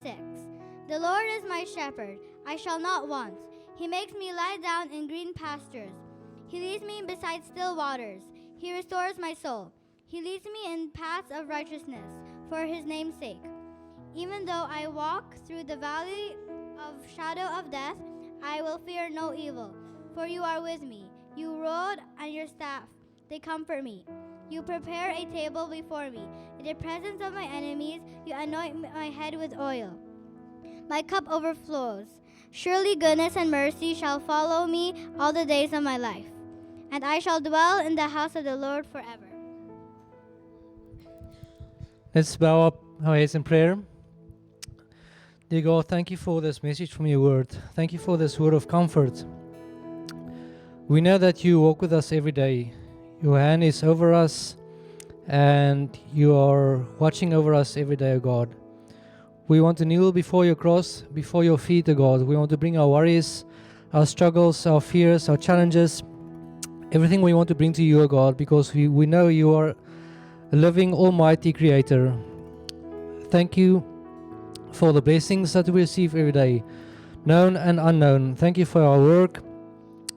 6. The Lord is my shepherd, I shall not want. He makes me lie down in green pastures. He leads me beside still waters. He restores my soul. He leads me in paths of righteousness for his name's sake. Even though I walk through the valley of shadow of death, I will fear no evil, for you are with me. Your rod and your staff, they comfort me. You prepare a table before me. In the presence of my enemies, you anoint my head with oil. My cup overflows. Surely goodness and mercy shall follow me all the days of my life, and I shall dwell in the house of the Lord forever. Let's bow up our heads in prayer. Dear God, thank you for this message from your word. Thank you for this word of comfort. We know that you walk with us every day. Your hand is over us, and you are watching over us every day, O God. We want to kneel before your cross, before your feet, O God. We want to bring our worries, our struggles, our fears, our challenges, everything we want to bring to you, O God, because we know you are a living, almighty creator. Thank you for the blessings that we receive every day, known and unknown. Thank you for our work.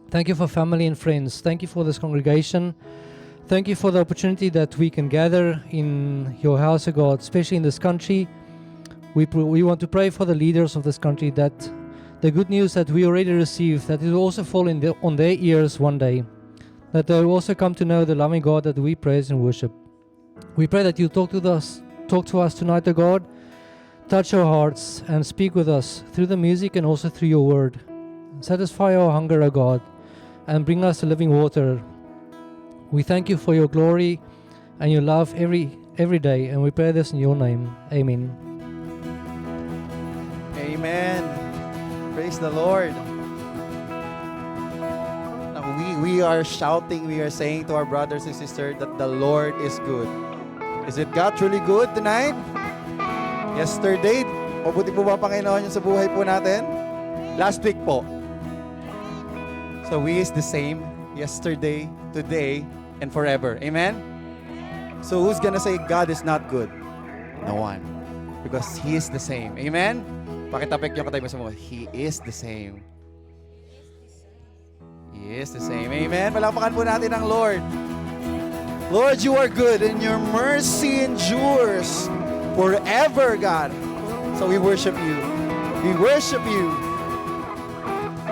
Thank you for family and friends. Thank you for this congregation. Thank you for the opportunity that we can gather in your house, O God, especially in this country. We want to pray for the leaders of this country, that the good news that we already received, that it will also fall on their ears one day, that they will also come to know the loving God that we praise and worship. We pray that you talk to us tonight, O God. Touch our hearts and speak with us through the music and also through your word. Satisfy our hunger, O God, and bring us the living water. We thank you for your glory and your love every day, and we pray this in your name. Amen. Amen. Praise the Lord. Now we are shouting, we are saying to our brothers and sisters that the Lord is good. Is it God truly good tonight? Yesterday, mabuti po ba ang Panginoon yung sa buhay po natin? Last week po. So He is the same yesterday, today, and forever. Amen? So who's gonna say God is not good? No one. Because He is the same. Amen? Pakitapik yung katabi mo sa mga, He is the same. He is the same. Amen? Palakpakan po natin ang Lord. Lord, you are good and your mercy endures forever, God. So we worship you. We worship you.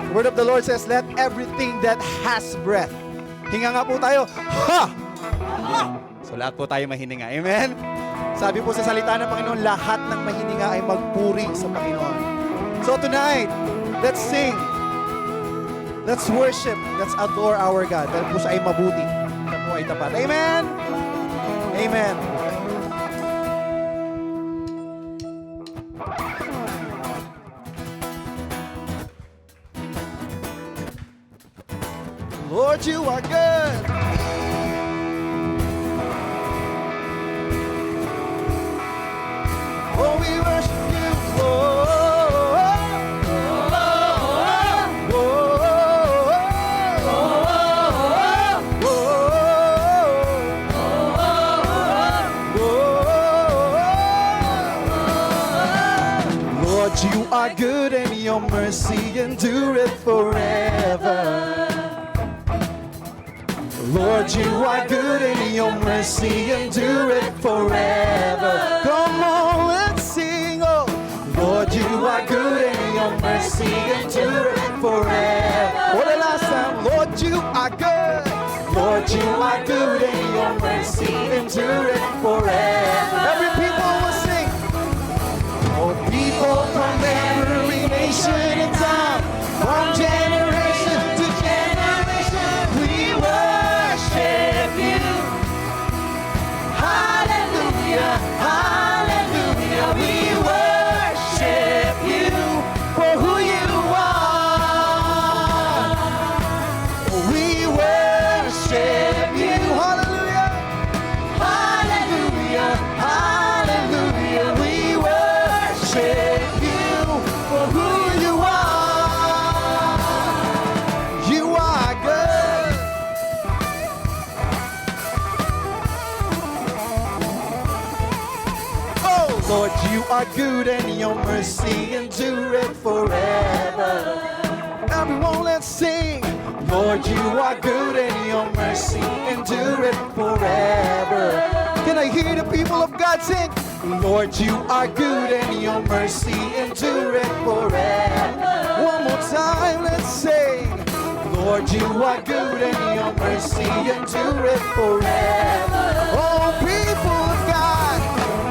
The word of the Lord says, let everything that has breath. Hinga nga po tayo. Ha! So lahat po tayo mahininga. Amen? Sabi po sa salita ng Panginoon, lahat ng mahininga ay magpuri sa Panginoon. So tonight, let's sing. Let's worship. Let's adore our God. Dahil po siya ay mabuti. Siya po ay tapat. Amen? Amen. Lord, you are good. Oh, we worship you, Lord, you are good and your mercy endureth forever. Lord, you are good and your mercy endureth forever. Come on, let's sing. Oh, Lord, you are good and your mercy endureth forever. For the last time, Lord, you are good. Lord, you are good and your mercy endureth forever. Every people will sing. Oh, people from every nation and tongue, from generation to generation, we worship you. Hallelujah, hallelujah, we worship you for who you are. We worship you, hallelujah, hallelujah, hallelujah, we worship you for who you are. are good and your mercy endureth forever. Everyone, let's sing. Lord, you are good and your mercy endureth forever. Can I hear the people of God sing? Lord, you are good and your mercy endureth forever. One more time, let's sing. Lord, you are good and your mercy endureth forever. Oh, people of God,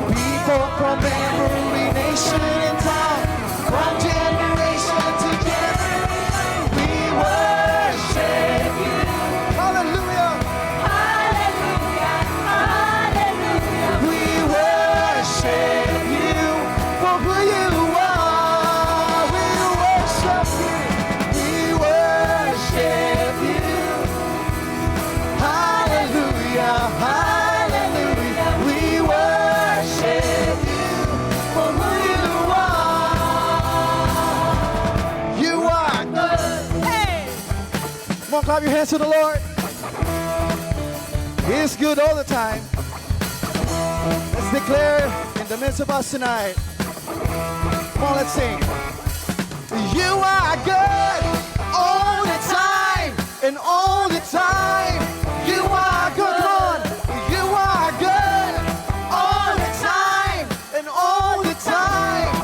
people from every nation and tongue, from generation to generation, we worship you. Hallelujah. Hallelujah, hallelujah. We worship you for who you are. We worship you. We worship you. Hallelujah, hallelujah. We worship you for who you are. You are good. Hey! Come on, clap your hands to the Lord. He is good all the time. Let's declare in the midst of us tonight. Come on, let's sing. You are good all the time and all the time. You are good, come on. You are good all the time and all the time.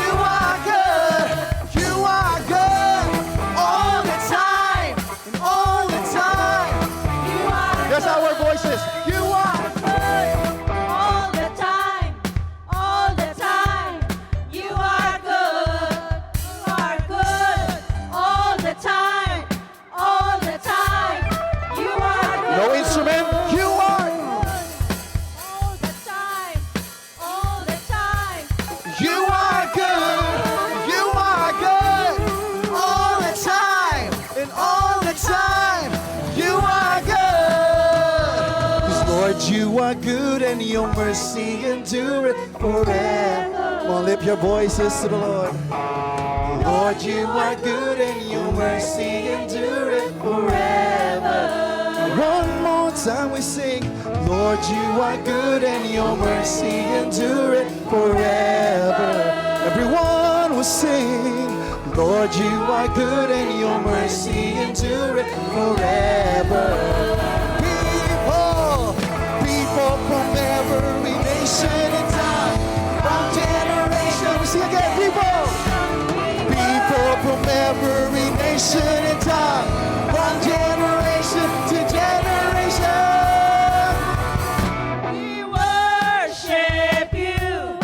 You are good. You are good all the time and all the time. You are That's our voices. You are good all the time, all the time. You are good, you are good all the time, all the time. You are good. no instrument. You are. All the time, all the time. You are good. You are good all the time and all the time. You are good. 'Cause Lord, you are good and your mercy endureth forever. Come on, lift your voices to the Lord. Lord, you are good and your mercy endureth forever. One more time we sing. Lord, you are good and your mercy endureth forever. Everyone will sing. Lord, you are good and your mercy endureth forever. People from every nation and tongue, from generation. We sing again, people from every nation and tongue, from generation to generation. We worship you.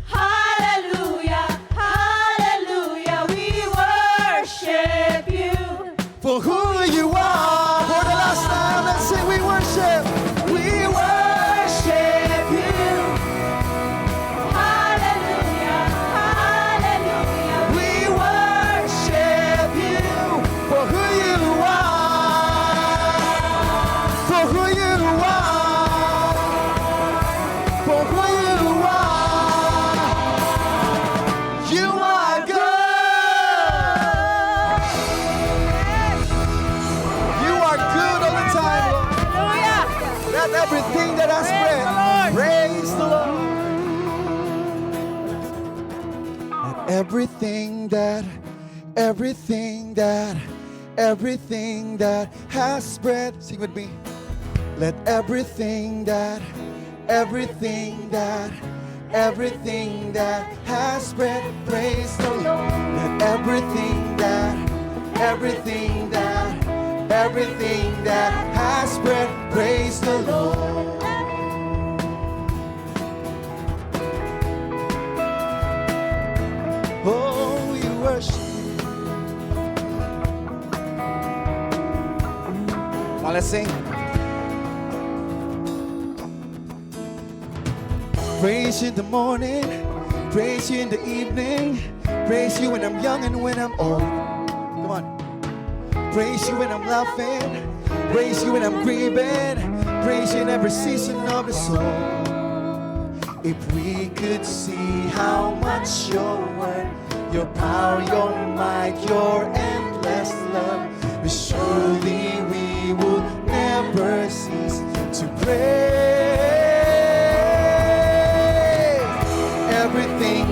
Hallelujah, hallelujah. We worship you. For who you are. For the last time, let's sing, we worship. We worship you. Hallelujah, hallelujah. We worship you. For who you are. For who you are. For who you are. You are good. You are good all the time, Lord. Hallelujah. Let everything that has breath praise the Lord. Let everything that has breath, sing with me. Let everything that has breath praise the Lord. Let everything that has breath praise the Lord. Oh, you worship. Come on, let's sing. Praise you in the morning, praise you in the evening, praise you when I'm young and when I'm old. Come on. Praise you when I'm laughing, praise you when I'm grieving, praise you in every season of the soul. If we could see how much your word, your power, your might, your endless love, surely we will never cease to praise. everything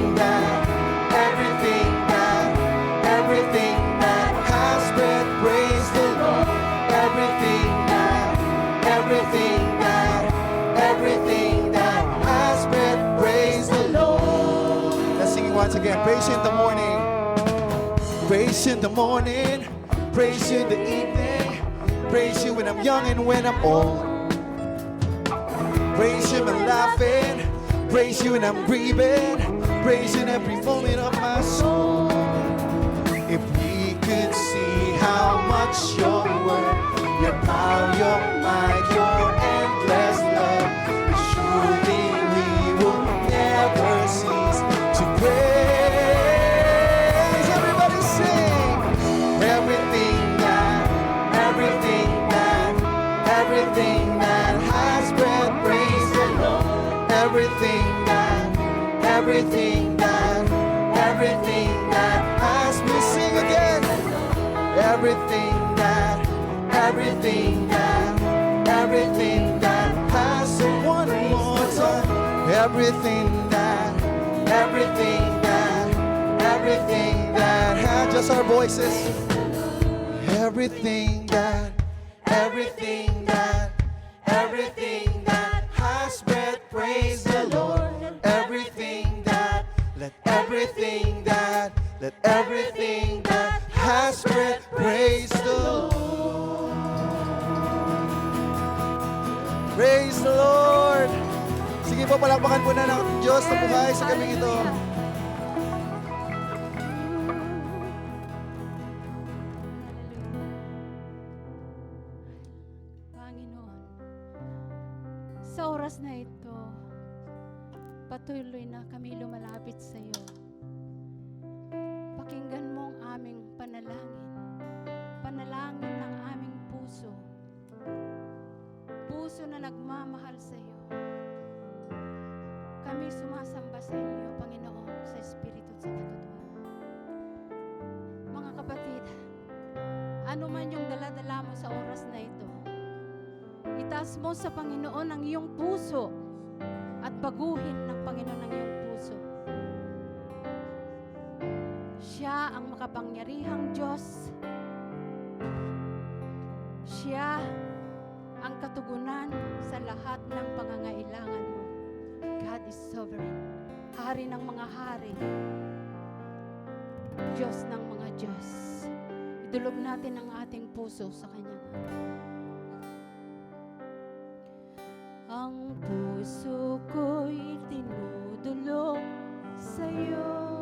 that has breath, praise the Lord. Everything that has breath, praise the Lord. Let's sing it once again. Praise you in the morning, praise you in the morning, praise you in the evening, praise you when I'm young and when I'm old. Praise you when I'm laughing, praise you when I'm grieving, praise you in every moment of my soul. If we could see how much your word, your power, your might, your endless love, surely we will never cease to praise. Everybody sing. Everything that has breath, praise the Lord. Everything that has me, sing again. Everything that has one more time. Everything that has just our voices. Everything that has breath, praise the Lord. Let everything that has breath, praise the Lord. Praise the Lord. Sige po, palakpakan po na ng Diyos na buhay sa gabing ito. Panginoon, sa oras na ito, patuloy na kami lumalapit sa iyo. Pakinggan mo ang aming panalangin, panalangin ng aming puso, puso na nagmamahal sa iyo. Kami sumasamba sa iyo, Panginoon, sa Espiritu at sa katotohanan. Mga kapatid, ano man yung dala-dala mo sa oras na ito, itaas mo sa Panginoon ang iyong puso at baguhin ng Panginoon ang iyong puso. Siya ang makapangyarihang Diyos. Siya ang katugunan sa lahat ng pangangailangan mo. God is sovereign. Hari ng mga hari. Diyos ng mga Diyos. Idulog natin ang ating puso sa Kanyang harap. Ang puso ko'y tinudulog sa'yo.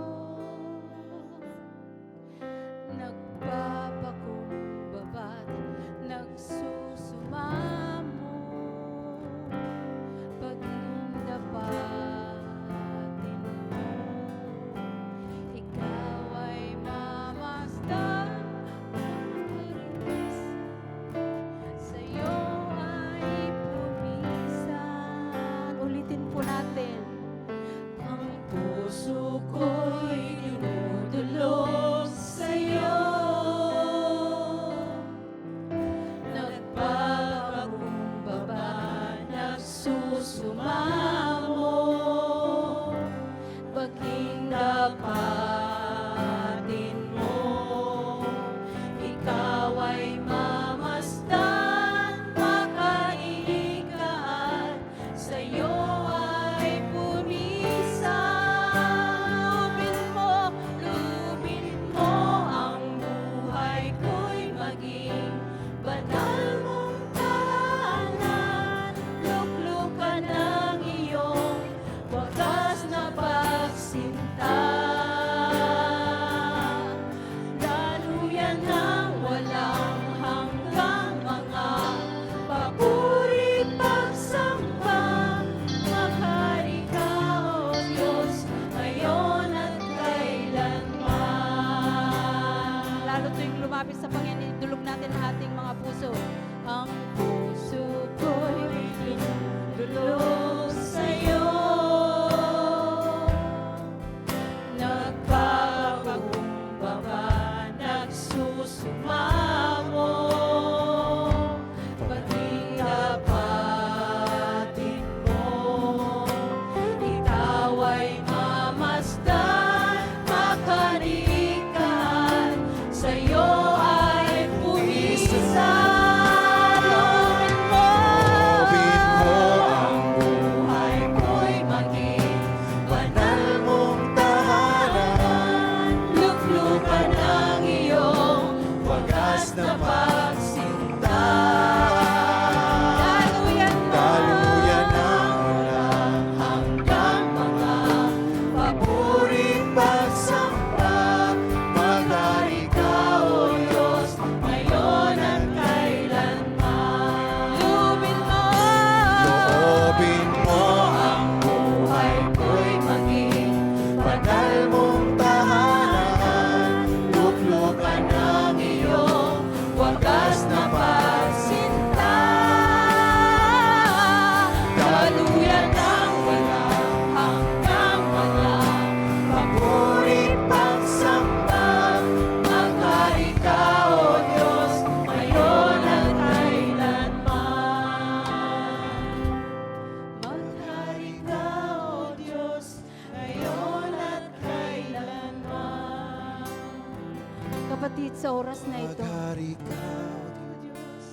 Nagpapakumbabat, nagsusumamo. Pag-indapatin mo, ikaw ay mamasdan. Sa'yo ay pumisan. Ulitin po natin. Ang puso ko'y dinudulog sa'yo. Nagpapakumbaba, nagsusumamo. Pag-indapatin mo, ikaw ay mamasdan, makainigaan, sa'yo ay pumisan. banal mong tahanan, luklukan ng iyong wagas na pagsinta. Daluyan ng walang hanggang mga papuri pagsamba. Maghari ka, O Diyos, ngayon at kailanman. Maghari ka, O Diyos, ngayon at kailanman. Kapatid, sa oras na ito, Maghari ka, O Diyos.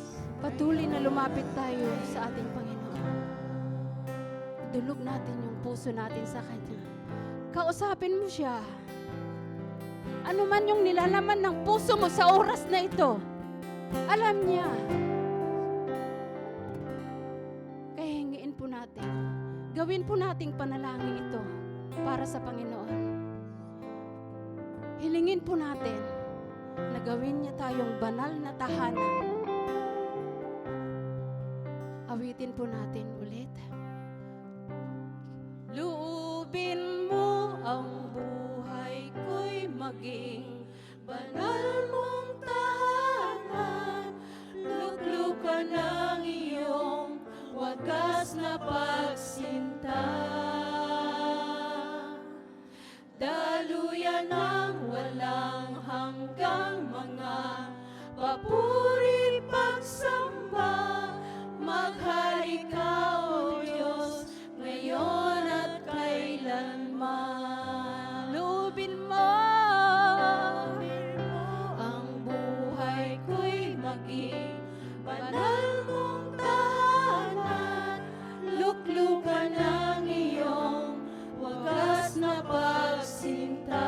patuloy na lumapit tayo sa ating Panginoon. Dulog natin yung puso natin sa Kanya. Kausapin mo siya. Ano man yung nilalaman ng puso mo sa oras na ito, alam niya. Kaya hingiin po natin, gawin po nating panalangin ito para sa Panginoon. Hilingin po natin na gawin niya tayong banal na tahanan. Awitin po natin ulit. Luubin mo ang buhay ko'y maging banal mong tahanan. Luklukan ng iyong wagas na pagsinta. Daluyan ng walang hanggang mga papuri pagsamba. Maghari ka, O Diyos, ngayon at kailanman. Lubin mo ang buhay ko'y maging banal mong tahanan. Luklukan ng iyong wagas na pagsinta.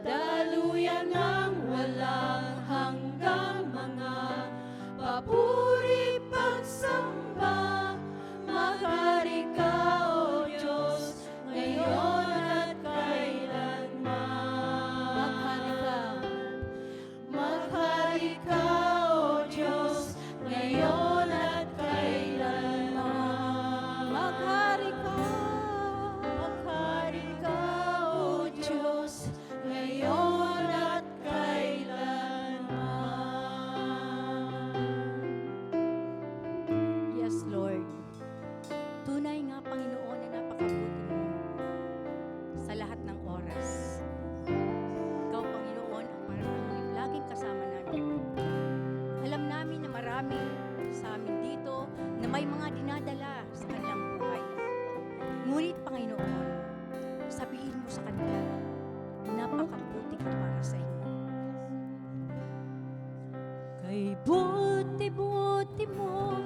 Daluyan ng walang hanggang mga papuri pagsamba. Maghari ka, O Diyos, ngayon at kailanman. Maghari ka. Maghari ka, O Diyos, ngayon at kailanman. Maghari ka. Maghari ka, O Diyos, ngayon at kailanman. Yes, Lord. Tunay nga, Panginoon, na napakabuti mo sa lahat ng oras. Ikaw, Panginoon, ang parang laging kasama namin. Alam namin na marami sa amin dito na may mga dinadala sa kanilang buhay. Ngunit, Panginoon, sabihin mo sa kanila, napakabuti ka para sa inyo. Kay buti-buti mo,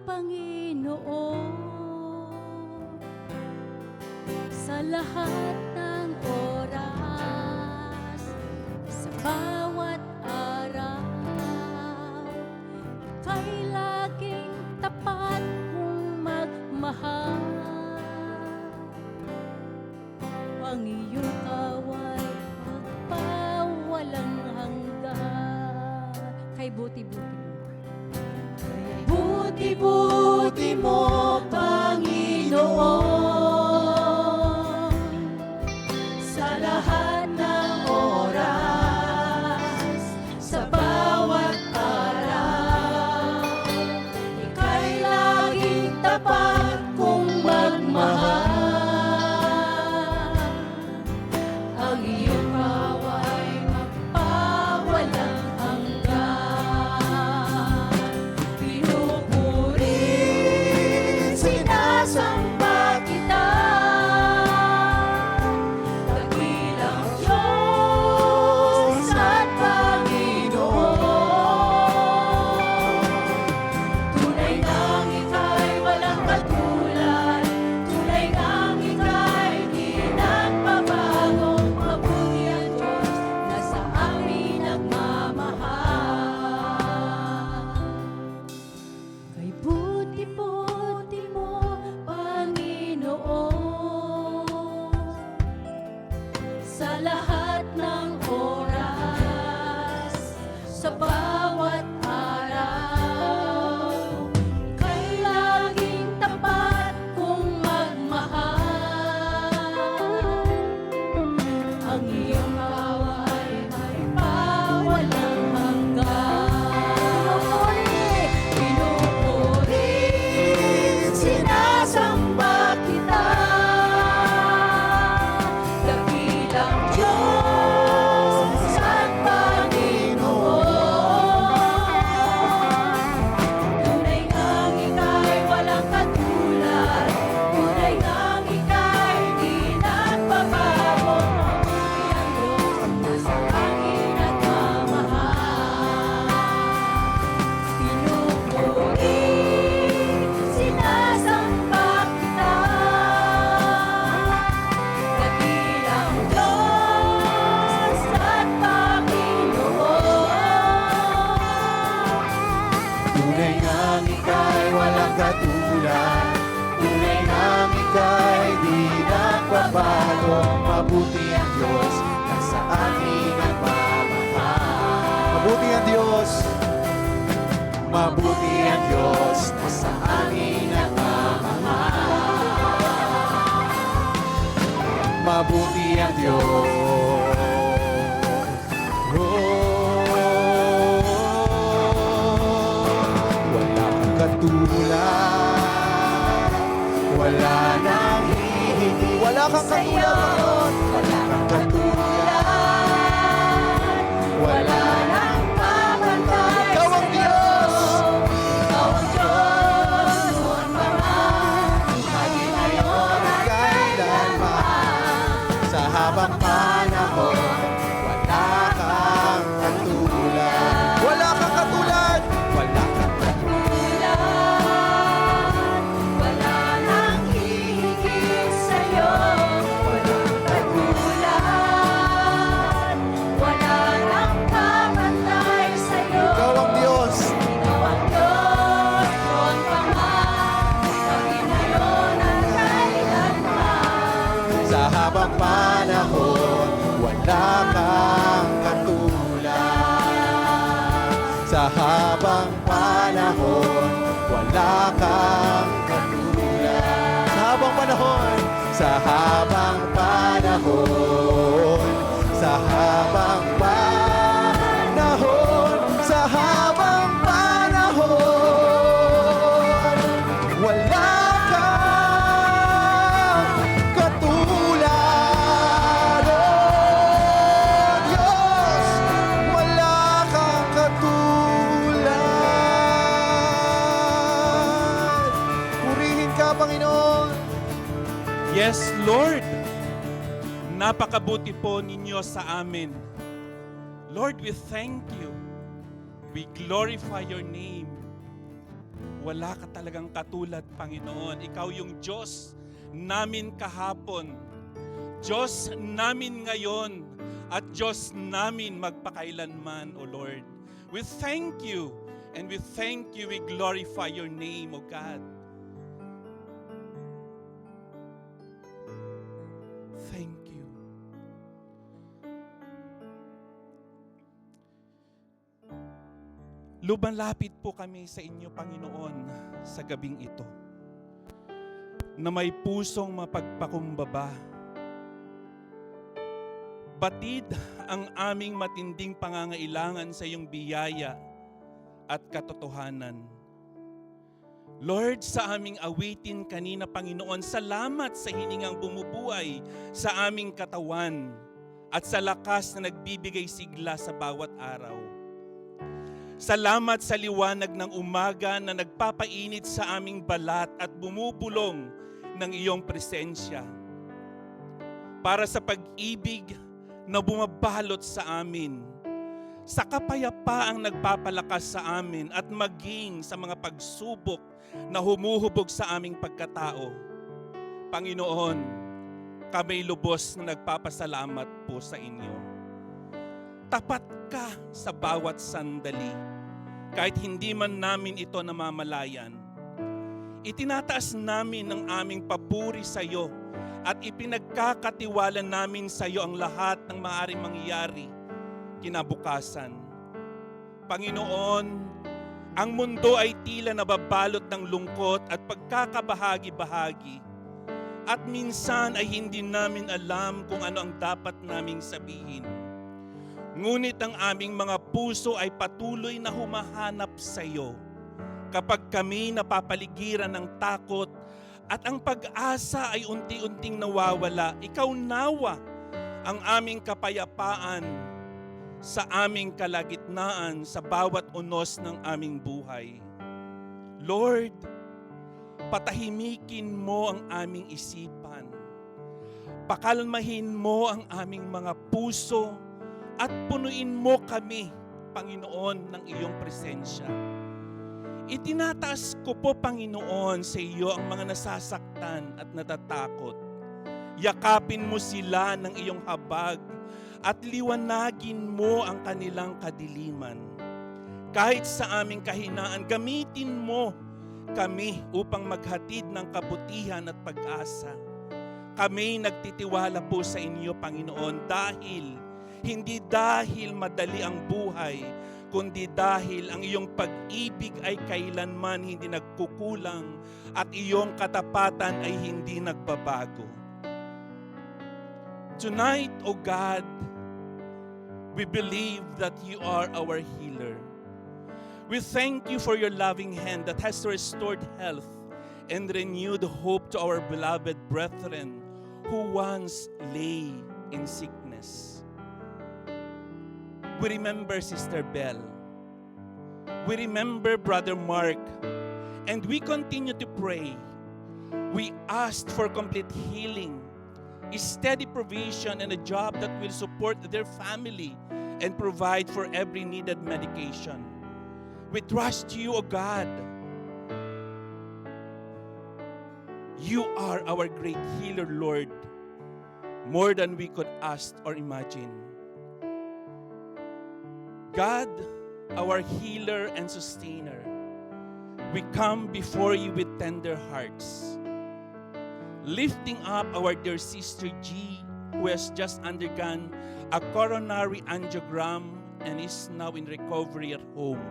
Panginoon, sa lahat ng oras, sa bawat araw, ika'y laging tapat mong magmahal. Ang iyong kaway magpawalang hanggan. Kay buti-buti mo. Buti-buti mo, Panginoon, sa lahat ng oras, sa bawat araw, ika'y laging tapat kong magmahal. Ang iyong kaway magpawalang hanggan. Pinupuri, sinasamba kita. Dakilang Diyos at Panginoon. Tunay ngang ika'y walang katulad. Tunay ngang ika'y di nagbabago. Mabuti ang Diyos na sa amin nagmamahal. Kay buti-buti mo, Panginoon, sa lahat ng oras, sa bawat araw, ika'y laging tapat kong magmahal. Mabuti ang Diyos na sa atin nagmamahal. Mabuti ang Diyos. Mabuti ang Diyos na sa atin nagmamahal. Mabuti ang Diyos. Wala kang katulad. Wala nang hihigit. Wala kang katulad, Panginoon. Wala kang katulad. Wala nang pamantay. Ikaw ang Diyos. Ikaw ang Diyos, noon pa man, maging ngayon at Kailanman sa habang panahon, wala kang katulad. Wala kang katulad. Wala kang katulad. Wala nang hihigit sa'yo. Walang katulad. Wala nang kapantay sa'yo. Ikaw ang Diyos. Ikaw ang Diyos, noon pa man, maging ngayon at kailanman. Sa habang panahon, wala kang katulad. Sa habang panahon, wala kang katulad. Sa habang panahon, sa habang panahon, sa habang panahon, sa habang panahon, wala kang katulad. Oh Diyos, wala kang katulad. Purihin ka, Panginoon. Yes, Lord. Napakabuti po ninyo sa amin. Lord, we thank you. We glorify your name. Wala ka talagang katulad, Panginoon. Ikaw yung Diyos namin kahapon, Diyos namin ngayon, at Diyos namin magpakailanman, O Lord. We thank you, and we thank you, we glorify your name, O God. Thank you. Lumalapit po kami sa inyo, Panginoon, sa gabing ito, na may pusong mapagpakumbaba. Batid ang aming matinding pangangailangan sa iyong biyaya at katotohanan. Lord, sa aming awitin kanina, Panginoon, salamat sa hiningang bumubuhay sa aming katawan at sa lakas na nagbibigay sigla sa bawat araw. Salamat sa liwanag ng umaga na nagpapainit sa aming balat at bumubulong ng iyong presensya. Para sa pag-ibig na bumabalot sa amin, sa kapayapaang nagpapalakas sa amin at maging sa mga pagsubok na humuhubog sa aming pagkatao. Panginoon, kami lubos na nagpapasalamat po sa inyo. Tapat ka sa bawat sandali, kahit hindi man namin ito namamalayan. Itinataas namin ang aming papuri sa iyo at ipinagkakatiwala namin sa iyo ang lahat ng maaaring mangyari kinabukasan. Panginoon, ang mundo ay tila nababalot ng lungkot at pagkakabahagi-bahagi. At minsan ay hindi namin alam kung ano ang dapat naming sabihin. Ngunit ang aming mga puso ay patuloy na humahanap sa iyo. Kapag kami napapaligiran ng takot at ang pag-asa ay unti-unting nawawala, ikaw nawa ang aming kapayapaan sa aming kalagitnaan sa bawat unos ng aming buhay. Lord, patahimikin mo ang aming isipan. Pakalmahin mo ang aming mga puso at punuin mo kami, Panginoon, ng iyong presensya. Itinataas ko po, Panginoon, sa iyo ang mga nasasaktan at natatakot. Yakapin mo sila ng iyong habag at liwanagin mo ang kanilang kadiliman. Kahit sa aming kahinaan, gamitin mo kami upang maghatid ng kabutihan at pag-asa. Kami nagtitiwala po sa inyo, Panginoon, hindi dahil madali ang buhay, kundi dahil ang iyong pag-ibig ay kailanman hindi nagkukulang at iyong katapatan ay hindi nagbabago. Tonight, O God, we believe that you are our healer. We thank you for your loving hand that has restored health and renewed hope to our beloved brethren who once lay in sickness. We remember Sister Belle. We remember Brother Mark. And we continue to pray. We asked for complete healing, a steady provision, and a job that will support their family and provide for every needed medication. We trust you, O God. You are our great healer, Lord, more than we could ask or imagine. God, our healer and sustainer, we come before you with tender hearts, lifting up our dear sister G, who has just undergone a coronary angiogram and is now in recovery at home.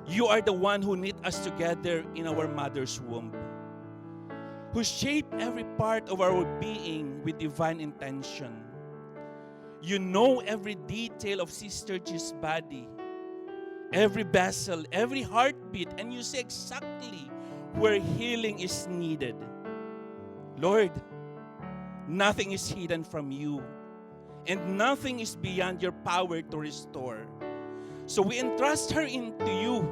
You are the one who knit us together in our mother's womb, who shaped every part of our being with divine intention. You know every detail of Sister G's body, every vessel, every heartbeat, and you say exactly where healing is needed. Lord, nothing is hidden from you, and nothing is beyond your power to restore. So we entrust her into you,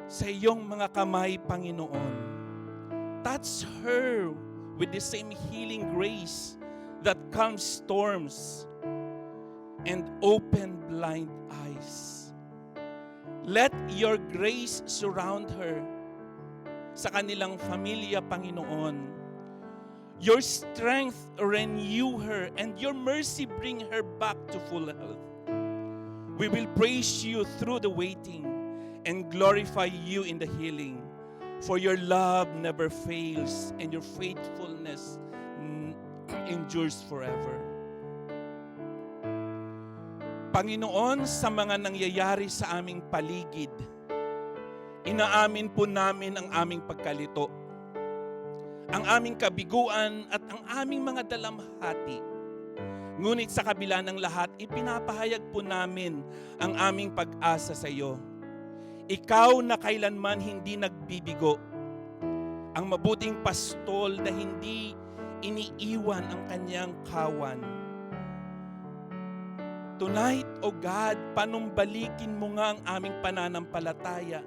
sa iyong mga kamay, Panginoon. Touch her with the same healing grace that calms storms and open blind eyes. Let your grace surround her sa kanilang pamilya, Panginoon. Your strength renew her and your mercy bring her back to full health. We will praise you through the waiting and glorify you in the healing. For your love never fails and your faithfulness endures forever. Panginoon, sa mga nangyayari sa aming paligid, inaamin po namin ang aming pagkalito, ang aming kabiguan at ang aming mga dalamhati. Ngunit sa kabila ng lahat, ipinapahayag po namin ang aming pag-asa sa iyo. Ikaw na kailanman hindi nagbibigo, ang mabuting pastol na hindi iniiwan ang kanyang kawan. Tonight, O God, panumbalikin mo nga ang aming pananampalataya.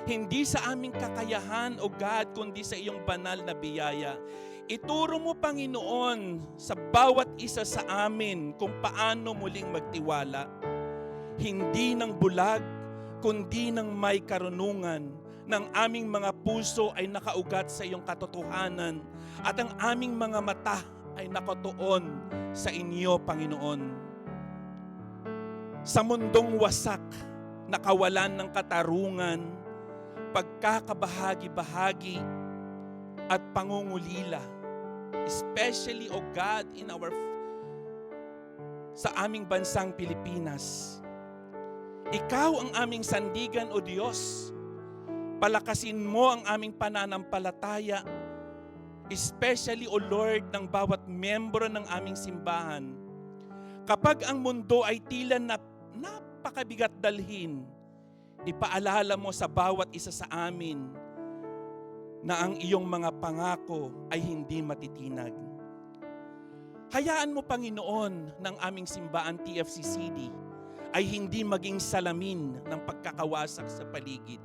Hindi sa aming kakayahan, O God, kundi sa iyong banal na biyaya. Ituro mo, Panginoon, sa bawat isa sa amin kung paano muling magtiwala. Hindi ng bulag, kundi ng may karunungan, ng aming mga puso ay nakaugat sa iyong katotohanan at ang aming mga mata ay nakatuon sa inyo, Panginoon. Sa mundong wasak, nakawalan ng katarungan, pagkakabahagi-bahagi at pangungulila, especially, O God, sa aming bansang Pilipinas. Ikaw ang aming sandigan, O Diyos. Palakasin mo ang aming pananampalataya, especially, O Lord, ng bawat membro ng aming simbahan. Kapag ang mundo ay tila napakabigat dalhin, ipaalala mo sa bawat isa sa amin na ang iyong mga pangako ay hindi matitinag. Hayaan mo, Panginoon, ng aming simbahan TFCCD ay hindi maging salamin ng pagkakawasak sa paligid,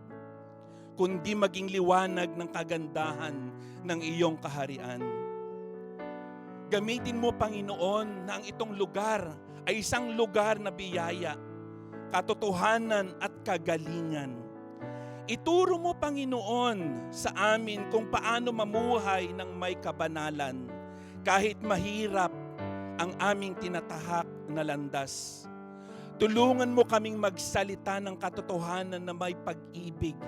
kundi maging liwanag ng kagandahan ng iyong kaharian. Gamitin mo, Panginoon, na ang itong lugar ay isang lugar na biyaya, katotohanan at kagalingan. Ituro mo, Panginoon, sa amin kung paano mamuhay ng may kabanalan, kahit mahirap ang aming tinatahak na landas. Tulungan mo kaming magsalita ng katotohanan na may pag-ibig,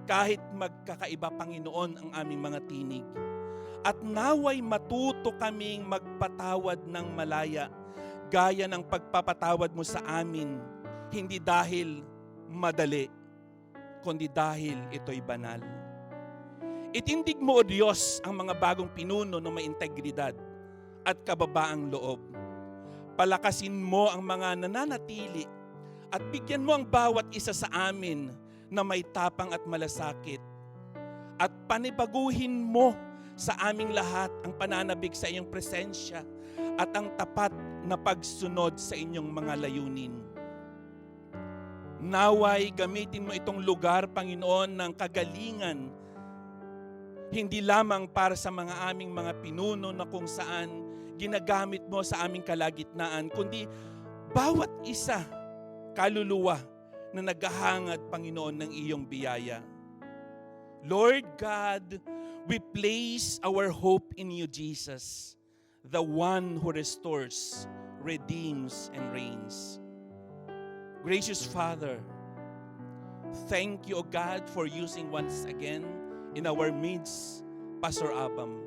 kahit magkakaiba, Panginoon, ang aming mga tinig. At naway matuto kaming magpatawad ng malaya, gaya ng pagpapatawad mo sa amin, hindi dahil madali, kundi dahil ito'y banal. Itindig mo, O Diyos, ang mga bagong pinuno na may integridad at kababaang loob. Palakasin mo ang mga nananatili at bigyan mo ang bawat isa sa amin na may tapang at malasakit. At panibaguhin mo sa aming lahat ang pananabik sa iyong presensya at ang tapat na pagsunod sa inyong mga layunin. Naway gamitin mo itong lugar, Panginoon, ng kagalingan, hindi lamang para sa mga aming mga pinuno na kung saan ginagamit mo sa aming kalagitnaan, kundi bawat isa kaluluwa na naghahangad, Panginoon, ng iyong biyaya. Lord God, we place our hope in you, Jesus, the one who restores, redeems, and reigns. Gracious Father, thank you, O God, for using once again in our midst, Pastor Abam,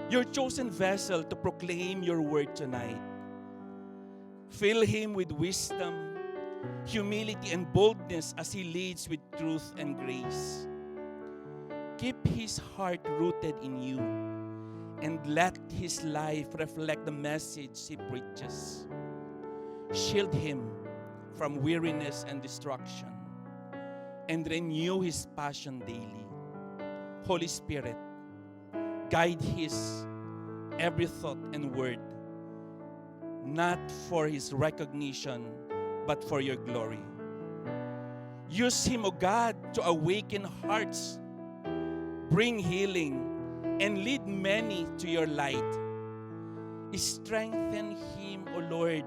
your chosen vessel to proclaim your word tonight. Fill him with wisdom, humility, and boldness as he leads with truth and grace. Keep his heart rooted in you, and let his life reflect the message he preaches. Shield him from weariness and destruction, and renew his passion daily. Holy Spirit, guide his every thought and word, not for his recognition, but for your glory. Use him, O God, to awaken hearts, bring healing, and lead many to your light. Strengthen him, O Lord,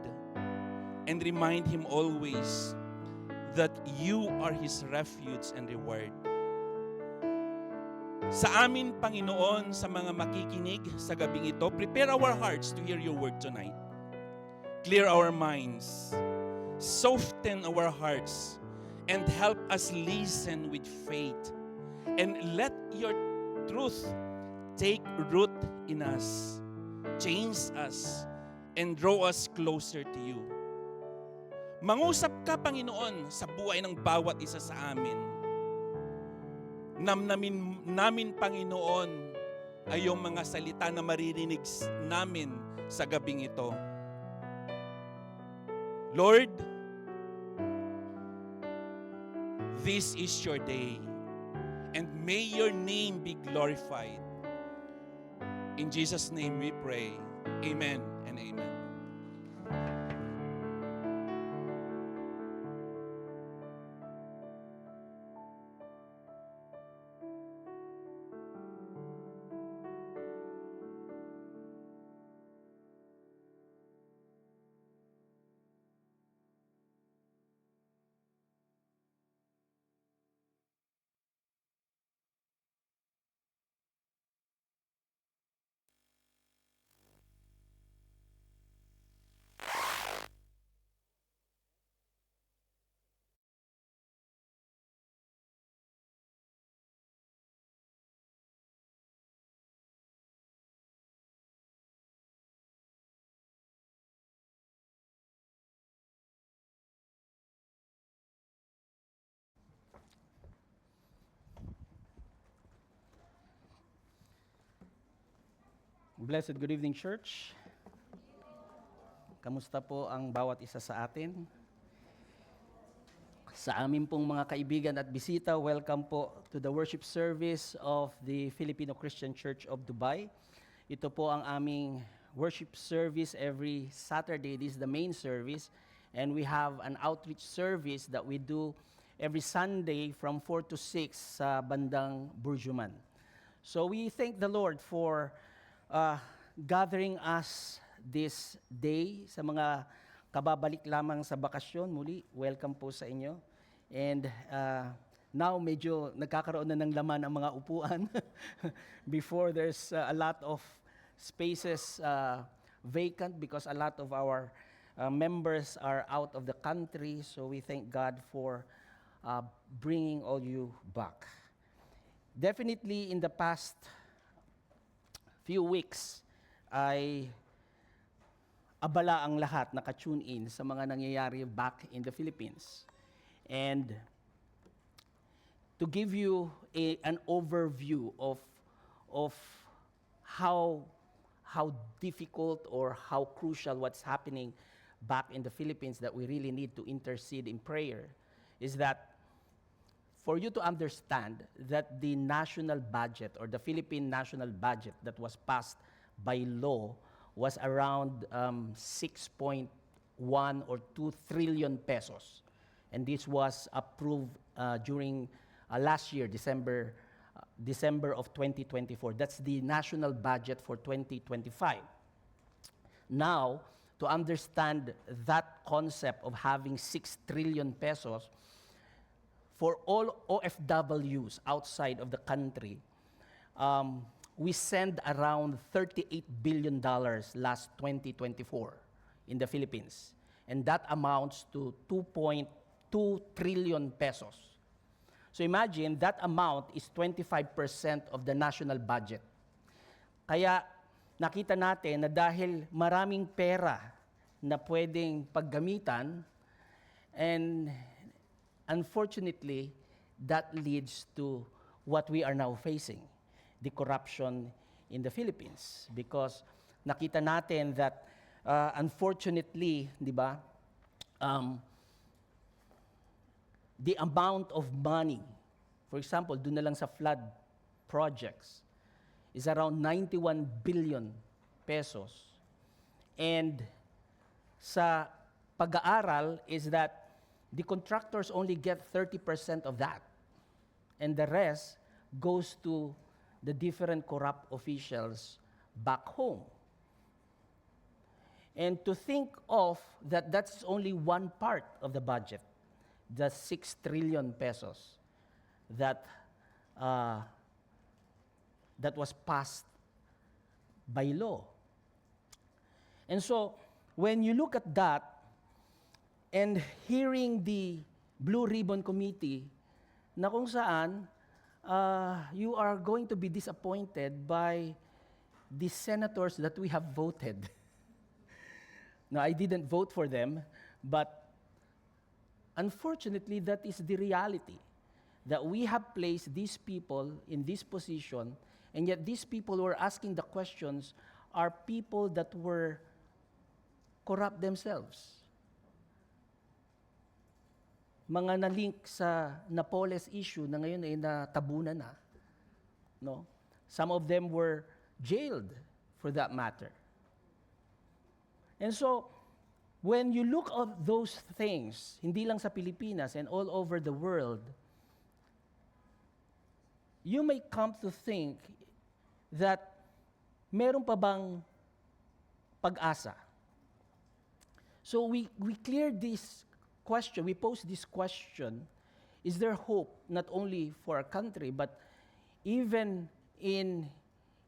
and remind him always that you are his refuge and reward. Sa amin, Panginoon, sa mga makikinig sa gabing ito, prepare our hearts to hear your word tonight. Clear our minds, soften our hearts, and help us listen with faith. And let your truth take root in us, change us, and draw us closer to you. Mangusap ka, Panginoon, sa buhay ng bawat isa sa amin. Namnamin namin, Panginoon, ay yung mga salita na maririnig namin sa gabing ito. Lord, this is your day, and may your name be glorified. In Jesus' name we pray. Amen and amen. Blessed good evening, church. Kamusta po ang bawat isa sa atin? Sa amin pong mga kaibigan at bisita, welcome po to the worship service of the Filipino Christian Church of Dubai. Ito po ang aming worship service every Saturday. This is the main service. And we have an outreach service that we do every Sunday from 4 to 6 sa bandang Burjuman. So we thank the Lord for gathering us this day. Sa mga kababalik lamang sa bakasyon, muli, welcome po sa inyo. And now, medyo nagkakaroon na ng laman ang mga upuan. Before, there's a lot of spaces vacant because a lot of our members are out of the country. So we thank God for bringing all you back. Definitely in the past few weeks ay abala ang lahat, naka-tune in sa mga nangyayari back in the Philippines. And to give you an overview of how difficult or how crucial what's happening back in the Philippines that we really need to intercede in prayer is that for you to understand that the national budget or the Philippine national budget that was passed by law was around 6.1 or 2 trillion pesos. And this was approved during last year, December of 2024. That's the national budget for 2025. Now, to understand that concept of having 6 trillion pesos, for all OFWs outside of the country, we send around $38 billion last 2024 in the Philippines. And that amounts to 2.2 trillion pesos. So imagine, that amount is 25% of the national budget. Kaya nakita natin na dahil maraming pera na pwedeng paggamitan, and unfortunately, that leads to what we are now facing, the corruption in the Philippines. Because nakita natin that, unfortunately, di ba, the amount of money, for example, doon na lang sa flood projects, is around 91 billion pesos. And sa pag-aaral is that the contractors only get 30% of that. And the rest goes to the different corrupt officials back home. And to think of that, that's only one part of the budget, the 6 trillion pesos that that was passed by law. And so, when you look at that, and hearing the Blue Ribbon Committee, na kung saan you are going to be disappointed by the senators that we have voted. Now, I didn't vote for them, but unfortunately, that is the reality. That we have placed these people in this position, and yet these people who are asking the questions are people that were corrupt themselves. Mga na-link sa Napoles issue na ngayon ay natabunan na. No? Some of them were jailed for that matter. And so, when you look at those things, hindi lang sa Pilipinas and all over the world, you may come to think that meron pa bang pag-asa? So we clear this question, we pose this question, is there hope not only for our country, but even in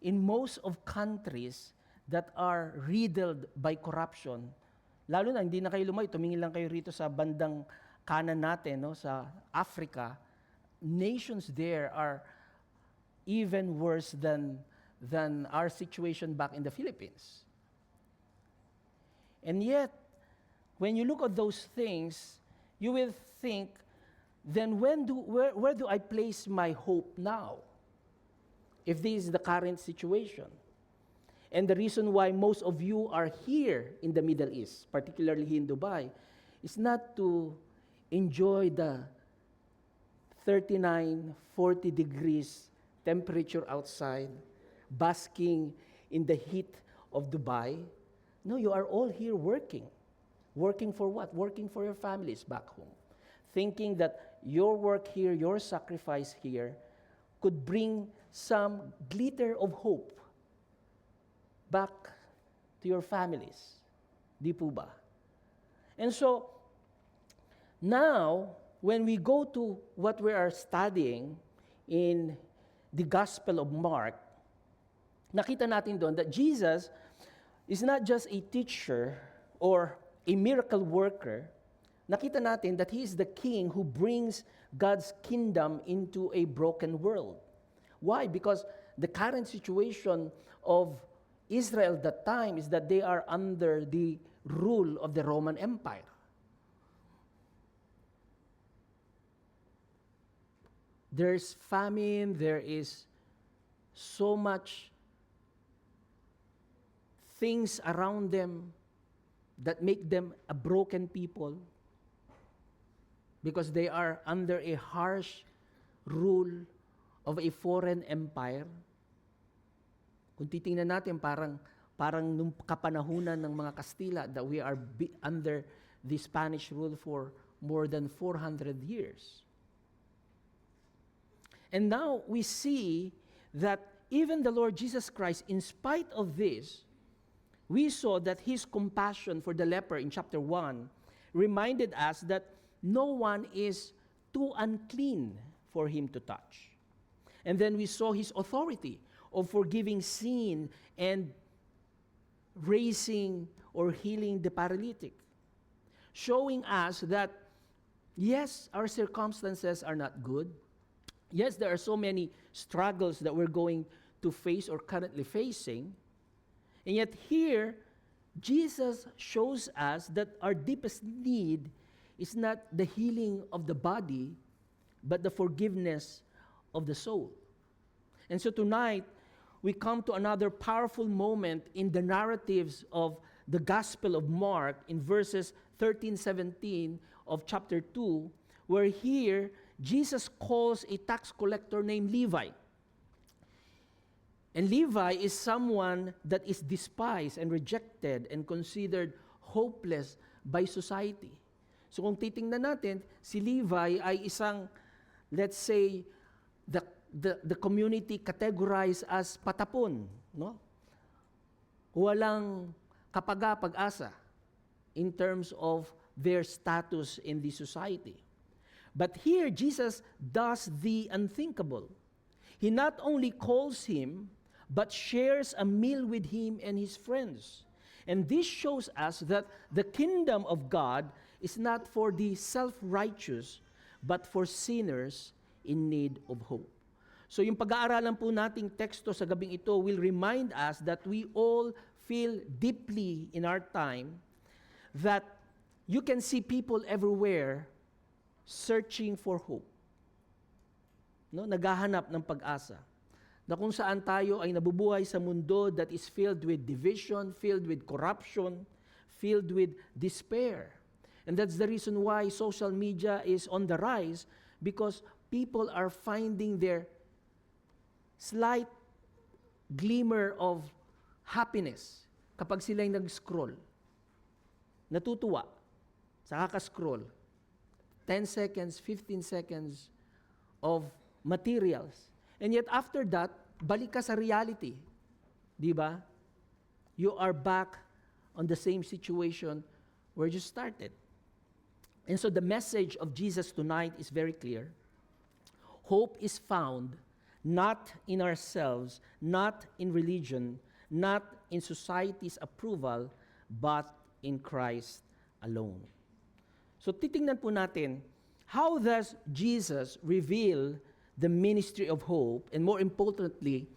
most of countries that are riddled by corruption? Lalo na, hindi na kayo lumayo, tumingin lang kayo rito sa bandang kanan natin, no, sa Africa. Nations there are even worse than our situation back in the Philippines. And yet, when you look at those things, you will think, then where do I place my hope now? If this is the current situation. And the reason why most of you are here in the Middle East, particularly here in Dubai, is not to enjoy the 39, 40 degrees temperature outside, basking in the heat of Dubai. No, you are all here working. Working for what? Working for your families back home. Thinking that your work here, your sacrifice here, could bring some glitter of hope back to your families. Di po ba? And so, now, when we go to what we are studying in the Gospel of Mark, nakita natin doon that Jesus is not just a teacher or a miracle worker. Nakita natin that He is the King who brings God's kingdom into a broken world. Why? Because the current situation of Israel at that time is that they are under the rule of the Roman Empire. There's famine, there is so much things around them that make them a broken people because they are under a harsh rule of a foreign empire. Kung titingnan natin, parang nung kapanahunan ng mga Kastila that we are under the Spanish rule for more than 400 years. And now we see that even the Lord Jesus Christ, in spite of this, we saw that his compassion for the leper in chapter 1 reminded us that no one is too unclean for him to touch. And then we saw his authority of forgiving sin and raising or healing the paralytic, showing us that, yes, our circumstances are not good. Yes, there are so many struggles that we're going to face or currently facing. And yet here, Jesus shows us that our deepest need is not the healing of the body, but the forgiveness of the soul. And so tonight, we come to another powerful moment in the narratives of the Gospel of Mark in verses 13-17 of chapter 2, where here, Jesus calls a tax collector named Levi. And Levi is someone that is despised and rejected and considered hopeless by society. So kung titingnan natin, si Levi ay isang, let's say, the community categorized as patapon, no? Walang kapag-asa in terms of their status in the society. But here, Jesus does the unthinkable. He not only calls him, but shares a meal with him and his friends. And this shows us that the kingdom of God is not for the self-righteous, but for sinners in need of hope. So yung pag-aaralan po nating teksto sa gabing ito will remind us that we all feel deeply in our time that you can see people everywhere searching for hope. No, naghahanap ng pag-asa. Na kung saan tayo ay nabubuhay sa mundo that is filled with division, filled with corruption, filled with despair. And that's the reason why social media is on the rise, because people are finding their slight glimmer of happiness kapag sila'y nag-scroll. Natutuwa sa kaka-scroll. 10 seconds, 15 seconds of materials. And yet after that, balik ka sa reality. Di ba? You are back on the same situation where you started. And so the message of Jesus tonight is very clear. Hope is found not in ourselves, not in religion, not in society's approval, but in Christ alone. So titingnan po natin, how does Jesus reveal the ministry of hope? And more importantly,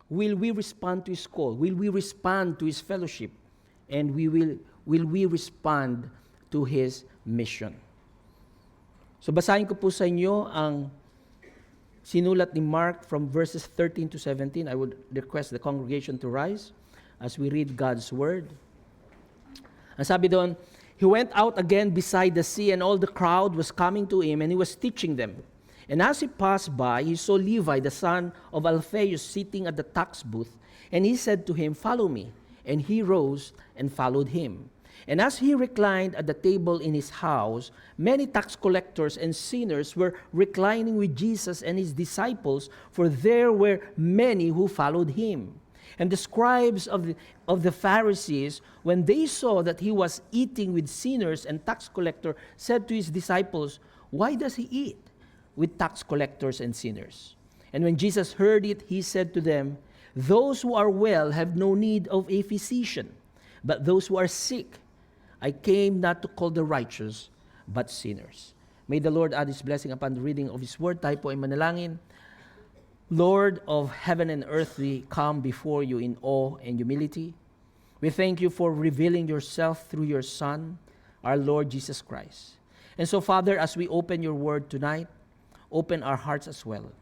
will we respond to his call? Will we respond to his fellowship? And will we respond to his mission? So basahin ko po sa inyo ang sinulat ni Mark from verses 13 to 17. I would request the congregation to rise as we read God's word. Ang sabi doon, he went out again beside the sea, and all the crowd was coming to him, and he was teaching them. And as he passed by, he saw Levi, the son of Alphaeus, sitting at the tax booth, and he said to him, "Follow me." And he rose and followed him. And as he reclined at the table in his house, many tax collectors and sinners were reclining with Jesus and his disciples, for there were many who followed him. And the scribes of the Pharisees, when they saw that he was eating with sinners and tax collectors, said to his disciples, "Why does he eat with tax collectors and sinners?" And when Jesus heard it, he said to them, "Those who are well have no need of a physician, but those who are sick. I came not to call the righteous, but sinners." May the Lord add his blessing upon the reading of his word. Tayo po ay manalangin. Lord of heaven and earth, we come before you in awe and humility. We thank you for revealing yourself through your Son, our Lord Jesus Christ. And so, Father, as we open your word tonight, open our hearts as well.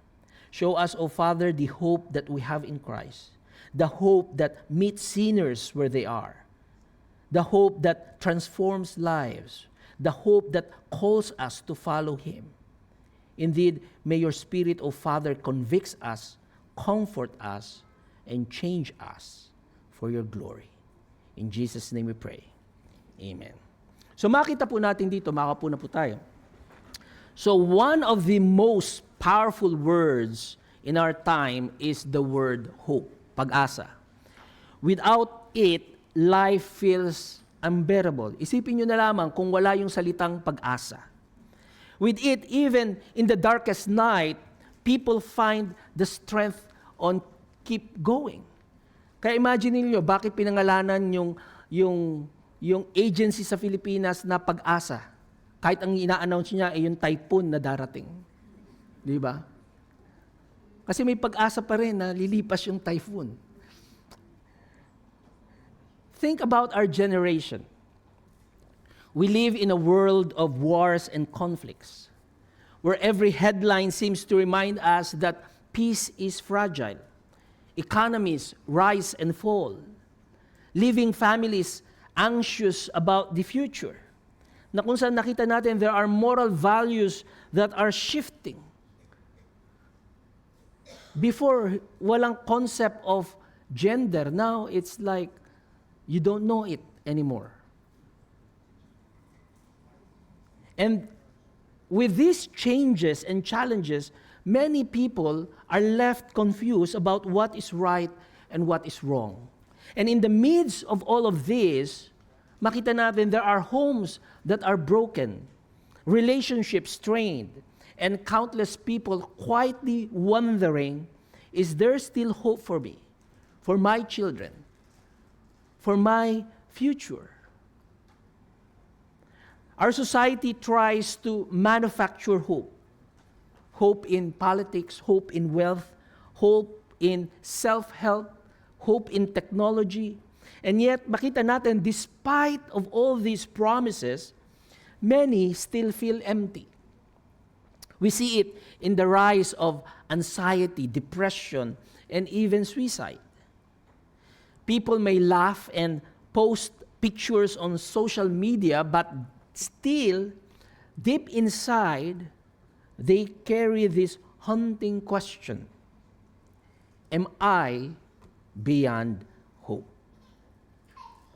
Show us, O Father, the hope that we have in Christ, the hope that meets sinners where they are, the hope that transforms lives, the hope that calls us to follow him. Indeed, may your Spirit, O Father, convict us, comfort us, and change us for your glory. In Jesus' name we pray. Amen. So makita po natin dito, makapo na po tayo. So one of the most powerful words in our time is the word hope, pag-asa. Without it, life feels unbearable. Isipin nyo na lamang kung wala yung salitang pag-asa. With it, even in the darkest night, people find the strength on keep going. Kaya imagine niyo bakit pinangalanan yung agency sa Pilipinas na pag-asa. Kahit ang ina-announce niya ay yung typhoon na darating. Di ba? Kasi may pag-asa pa rin na lilipas yung typhoon. Think about our generation. We live in a world of wars and conflicts, where every headline seems to remind us that peace is fragile. Economies rise and fall, leaving families anxious about the future. Na kung saan nakita natin, there are moral values that are shifting. Before, walang concept of gender. Now, it's like you don't know it anymore. And with these changes and challenges, many people are left confused about what is right and what is wrong. And in the midst of all of this, makita natin there are homes that are broken, relationships strained, and countless people quietly wondering, is there still hope for me, for my children, for my future? Our society tries to manufacture hope. Hope in politics, hope in wealth, hope in self-help, hope in technology. And yet, makita natin, despite of all these promises, many still feel empty. We see it in the rise of anxiety, depression, and even suicide. People may laugh and post pictures on social media, but still, deep inside, they carry this haunting question: am I beyond hope?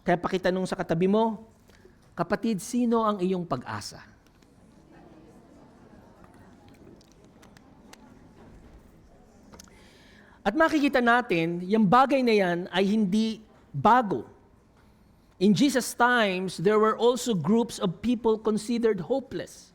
Kaya pakitanong sa katabi mo, kapatid, sino ang iyong pag-asa? At makikita natin, yung bagay na yan ay hindi bago. In Jesus' times, there were also groups of people considered hopeless.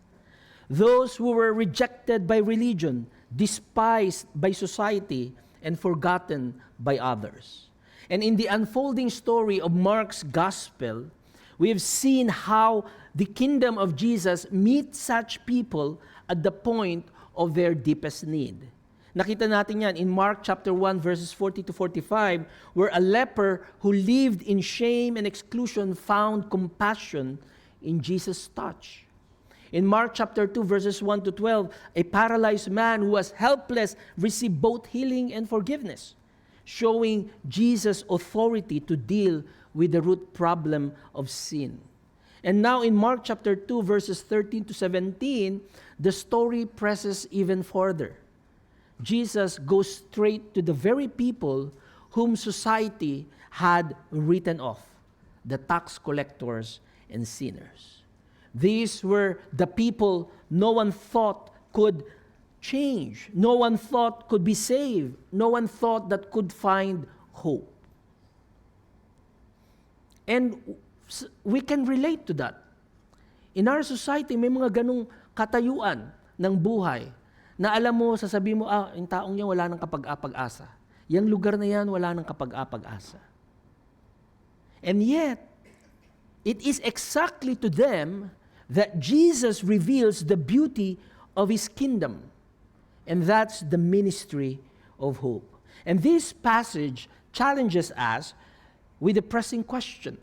Those who were rejected by religion, despised by society, and forgotten by others. And in the unfolding story of Mark's gospel, we have seen how the kingdom of Jesus meets such people at the point of their deepest need. Nakita natin yan in Mark chapter 1 verses 40 to 45, where a leper who lived in shame and exclusion found compassion in Jesus' touch. In Mark chapter 2 verses 1 to 12, a paralyzed man who was helpless received both healing and forgiveness, showing Jesus' authority to deal with the root problem of sin. And now in Mark chapter 2 verses 13 to 17, the story presses even further. Jesus goes straight to the very people whom society had written off, the tax collectors and sinners. These were the people no one thought could change, no one thought could be saved, no one thought that could find hope. And we can relate to that. In our society, may mga ganong katayuan ng buhay na alam mo, sasabihin mo, yung taong yan wala nang kapag-apag-asa. Yang lugar na yan, wala nang kapag-apag-asa. And yet, it is exactly to them that Jesus reveals the beauty of His kingdom. And that's the ministry of hope. And this passage challenges us with the pressing question: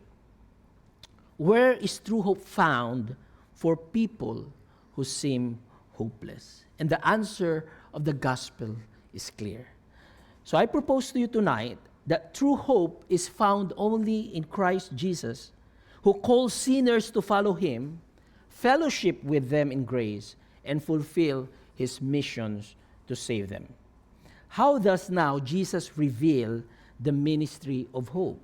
where is true hope found for people who seem hopeless? And the answer of the gospel is clear. So I propose to you tonight that true hope is found only in Christ Jesus, who calls sinners to follow him, fellowship with them in grace, and fulfill his missions to save them. How does now Jesus reveal the ministry of hope?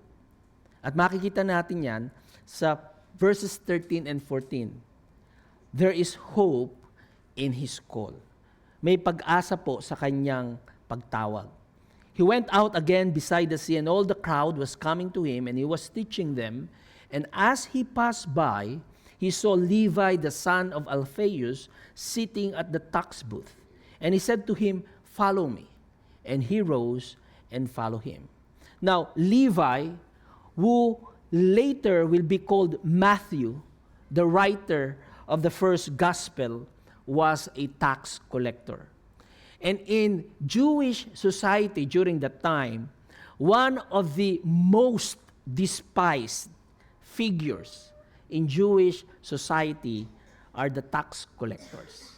At makikita natin yan sa verses 13 and 14. There is hope in his call. May pag-asa po sa kanyang pagtawag. He went out again beside the sea, and all the crowd was coming to him, and he was teaching them. And as he passed by, he saw Levi, the son of Alphaeus, sitting at the tax booth. And he said to him, "Follow me." And he rose and followed him. Now, Levi, who later will be called Matthew, the writer of the first gospel, was a tax collector. And in Jewish society during that time, one of the most despised figures in Jewish society are the tax collectors.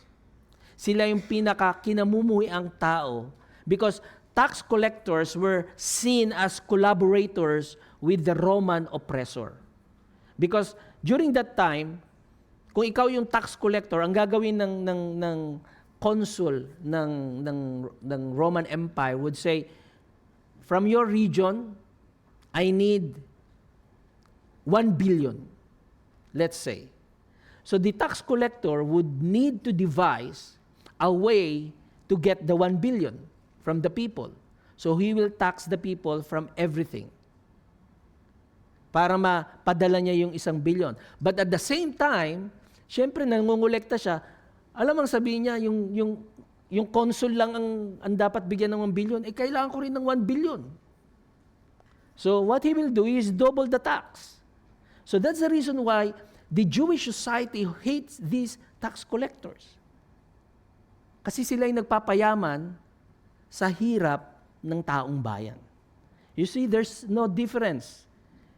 Sila yung pinaka-kinamumuhi ang tao because tax collectors were seen as collaborators with the Roman oppressor. Because during that time, kung ikaw yung tax collector, ang gagawin ng consul ng Roman Empire would say, from your region, I need 1 billion, let's say. So the tax collector would need to devise a way to get the 1 billion from the people. So he will tax the people from everything para mapadala niya yung 1 billion. But at the same time, syempre nangungulekta siya. Alam ang sabihin niya, yung consul lang ang dapat bigyan ng 1 billion, kailangan ko rin ng 1 billion. So what he will do is double the tax. So that's the reason why the Jewish society hates these tax collectors. Kasi sila yung nagpapayaman sa hirap ng taong bayan. You see, there's no difference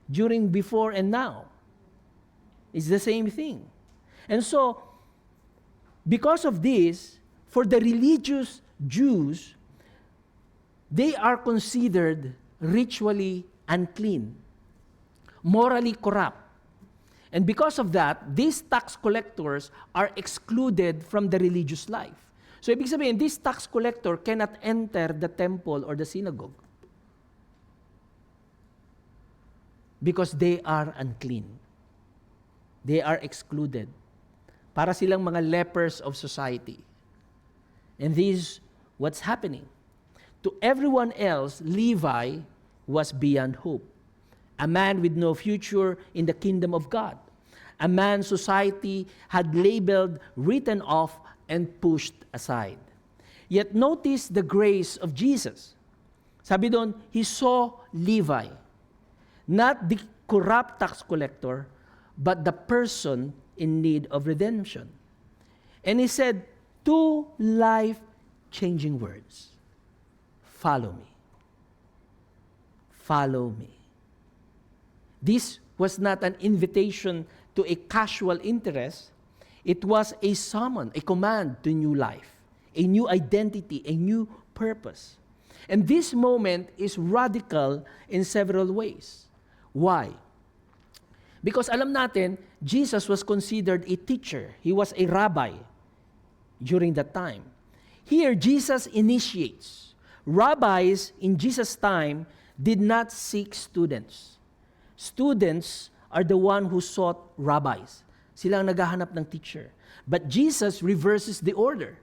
during before and now. It's the same thing. And so, because of this, for the religious Jews, they are considered ritually unclean, morally corrupt. And because of that, these tax collectors are excluded from the religious life. So, ibig sabihin, this tax collector cannot enter the temple or the synagogue because they are unclean. They are excluded. Para silang mga lepers of society. And this is what's happening. To everyone else, Levi was beyond hope. A man with no future in the kingdom of God. A man society had labeled, written off, and pushed aside. Yet notice the grace of Jesus. Sabi doon, he saw Levi, not the corrupt tax collector, but the person in need of redemption. And he said 2 life-changing words. Follow me. Follow me. This was not an invitation to a casual interest. It was a summon, a command to new life, a new identity, a new purpose. And this moment is radical in several ways. Why? Because alam natin, Jesus was considered a teacher. He was a rabbi during that time. Here, Jesus initiates. Rabbis in Jesus' time did not seek students. Students are the one who sought rabbis. Sila ang naghahanap ng teacher. But Jesus reverses the order.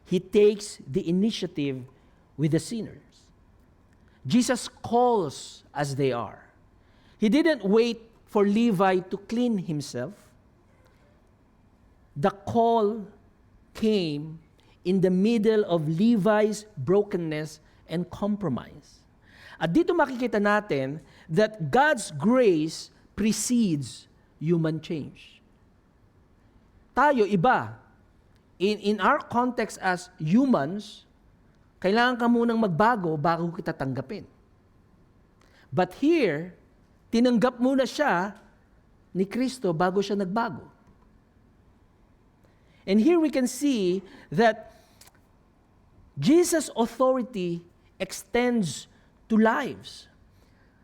He takes the initiative with the sinners. Jesus calls as they are. He didn't wait for Levi to clean himself. The call came in the middle of Levi's brokenness and compromise. At dito makikita natin that God's grace precedes human change. Tayo, iba. In our context as humans, Kailangan ka munang magbago bago kita tanggapin. But here, tinanggap muna siya ni Kristo bago siya nagbago. And here we can see that Jesus' authority extends to lives.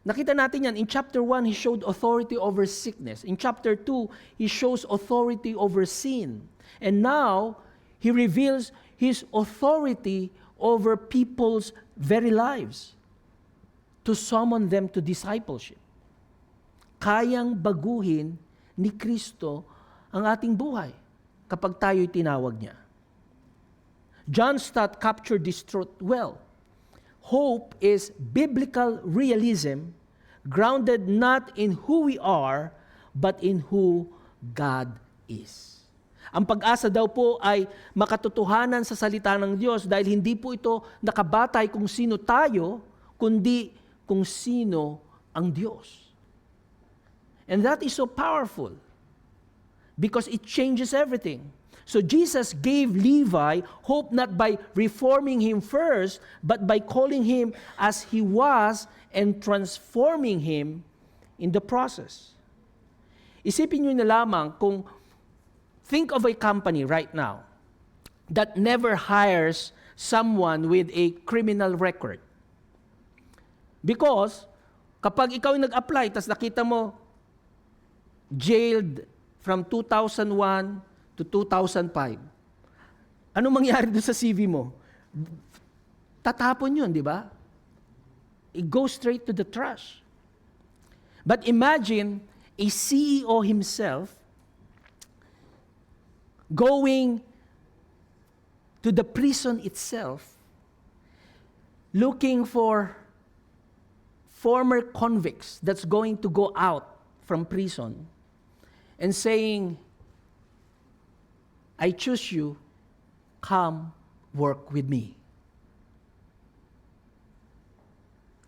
Nakita natin yan. In chapter 1, He showed authority over sickness. In chapter 2, He shows authority over sin. And now, He reveals His authority over people's very lives to summon them to discipleship. Kayang baguhin ni Kristo ang ating buhay kapag tayo'y tinawag niya. John Stott captured this truth well. Hope is biblical realism grounded not in who we are, but in who God is. Ang pag-asa daw po ay makatotohanan sa salita ng Diyos dahil hindi po ito nakabatay kung sino tayo, kundi kung sino ang Diyos. And that is so powerful because it changes everything. So Jesus gave Levi hope not by reforming him first, but by calling him as he was and transforming him in the process. Isipin nyo na lamang kung think of a company right now that never hires someone with a criminal record. Because kapag ikaw nag-apply, tas nakita mo, jailed from 2001 to 2005, anong mangyari doon sa CV mo? Tatapon yun, di ba? It goes straight to the trash. But imagine a CEO himself going to the prison itself, looking for former convicts that's going to go out from prison and saying, I choose you, come work with me.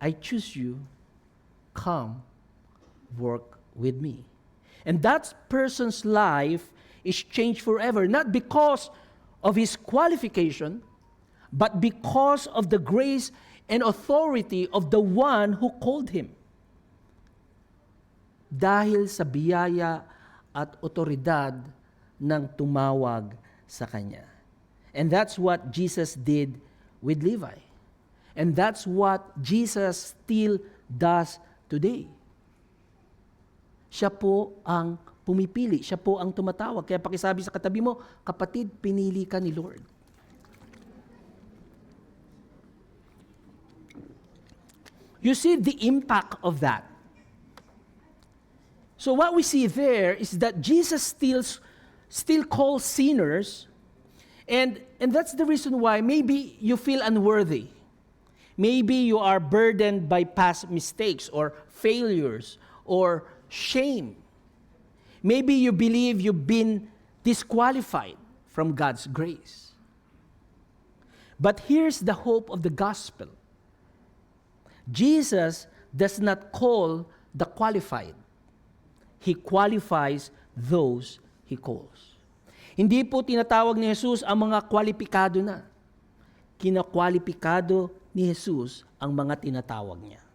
I choose you, come work with me. And that person's life is changed forever, not because of his qualification, but because of the grace and authority of the one who called him. Dahil sa biyaya at otoridad ng tumawag sa kanya. And that's what Jesus did with Levi. And that's what Jesus still does today. Siya po ang pumipili. Siya po ang tumatawag. Kaya pakisabi sa katabi mo, kapatid, pinili ka ni Lord. You see the impact of that. So what we see there is that Jesus still calls sinners, and that's the reason why maybe you feel unworthy. Maybe you are burdened by past mistakes or failures or shame. Maybe you believe you've been disqualified from God's grace. But here's the hope of the gospel. Jesus does not call the qualified. He qualifies those He calls. Hindi po tinatawag ni Jesus ang mga kwalipikado na. Kinakwalipikado ni Jesus ang mga tinatawag niya.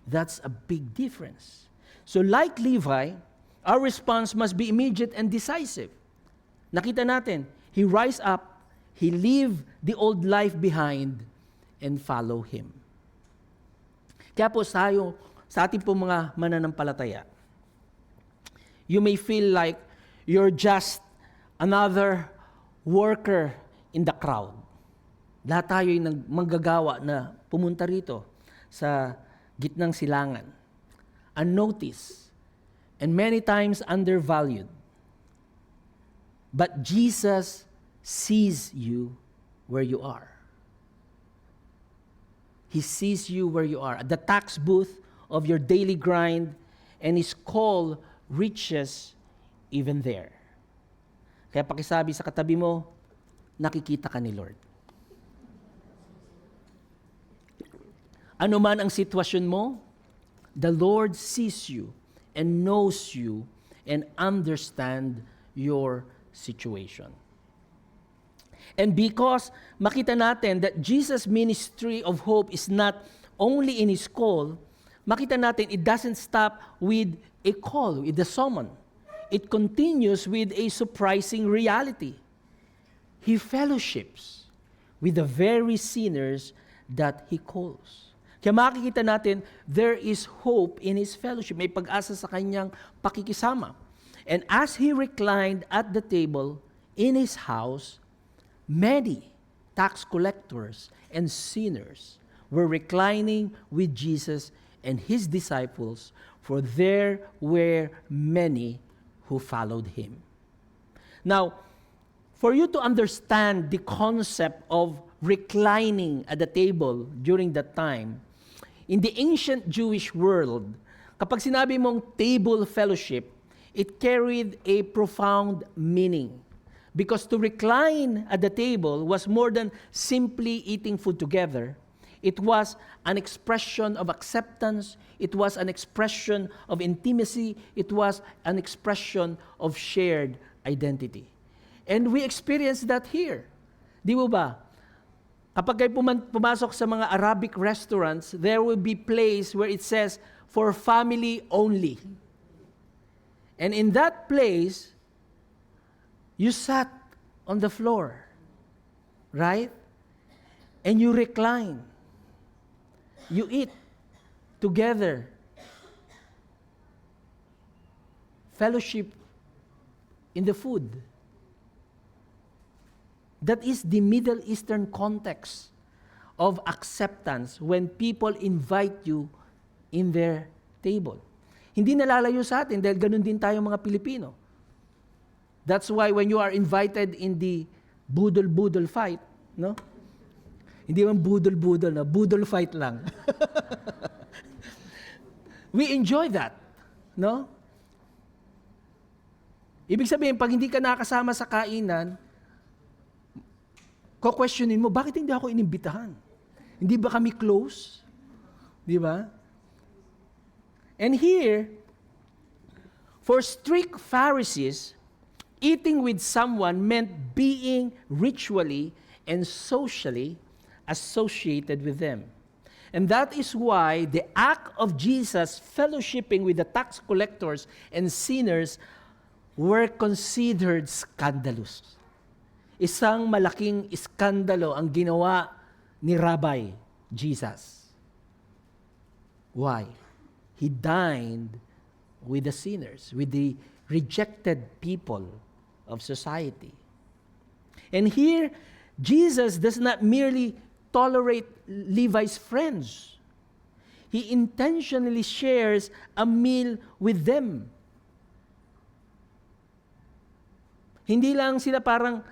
That's a big difference. So like Levi, our response must be immediate and decisive. Nakita natin, he rise up, he leave the old life behind, and follow him. Kaya po tayo, sa ating po mga mananampalataya, you may feel like you're just another worker in the crowd. Lahat tayo ay manggagawa na pumunta rito sa gitnang silangan, unnoticed, and many times undervalued. But Jesus sees you where you are. He sees you where you are, at the tax booth of your daily grind, and His call reaches even there. Kaya pakisabi sa katabi mo, nakikita ka ni Lord. Ano man ang sitwasyon mo, the Lord sees you and knows you and understands your situation. And because makita natin that Jesus' ministry of hope is not only in His call, makita natin it doesn't stop with a call, with the summon. It continues with a surprising reality. He fellowships with the very sinners that He calls. Kaya makikita natin, there is hope in His fellowship. May pag-asa sa Kanyang pakikisama. And as He reclined at the table in His house, many tax collectors and sinners were reclining with Jesus and His disciples, for there were many who followed Him. Now, for you to understand the concept of reclining at the table during that time, in the ancient Jewish world, kapag sinabi mong table fellowship, it carried a profound meaning. Because to recline at the table was more than simply eating food together. It was an expression of acceptance. It was an expression of intimacy. It was an expression of shared identity. And we experience that here. Di mo ba? Kapag kayo pumasok sa mga Arabic restaurants, there will be place where it says, for family only. And in that place, you sat on the floor, right? And you recline. You eat together. Fellowship in the food. That is the Middle Eastern context of acceptance when people invite you in their table. Hindi nalalayo sa atin dahil ganun din tayo mga Pilipino. That's why when you are invited in the budol-budol fight, no? Hindi man budol-budol, no? Budol fight lang. We enjoy that, no? Ibig sabihin, pag hindi ka nakasama sa kainan, ko-questionin mo, bakit hindi ako inimbitahan? Hindi ba kami close? Di ba? And here, for strict Pharisees, eating with someone meant being ritually and socially associated with them. And that is why the act of Jesus fellowshipping with the tax collectors and sinners were considered scandalous. Isang malaking iskandalo ang ginawa ni Rabbi Jesus. Why? He dined with the sinners, with the rejected people of society. And here, Jesus does not merely tolerate Levi's friends. He intentionally shares a meal with them. Hindi lang sila parang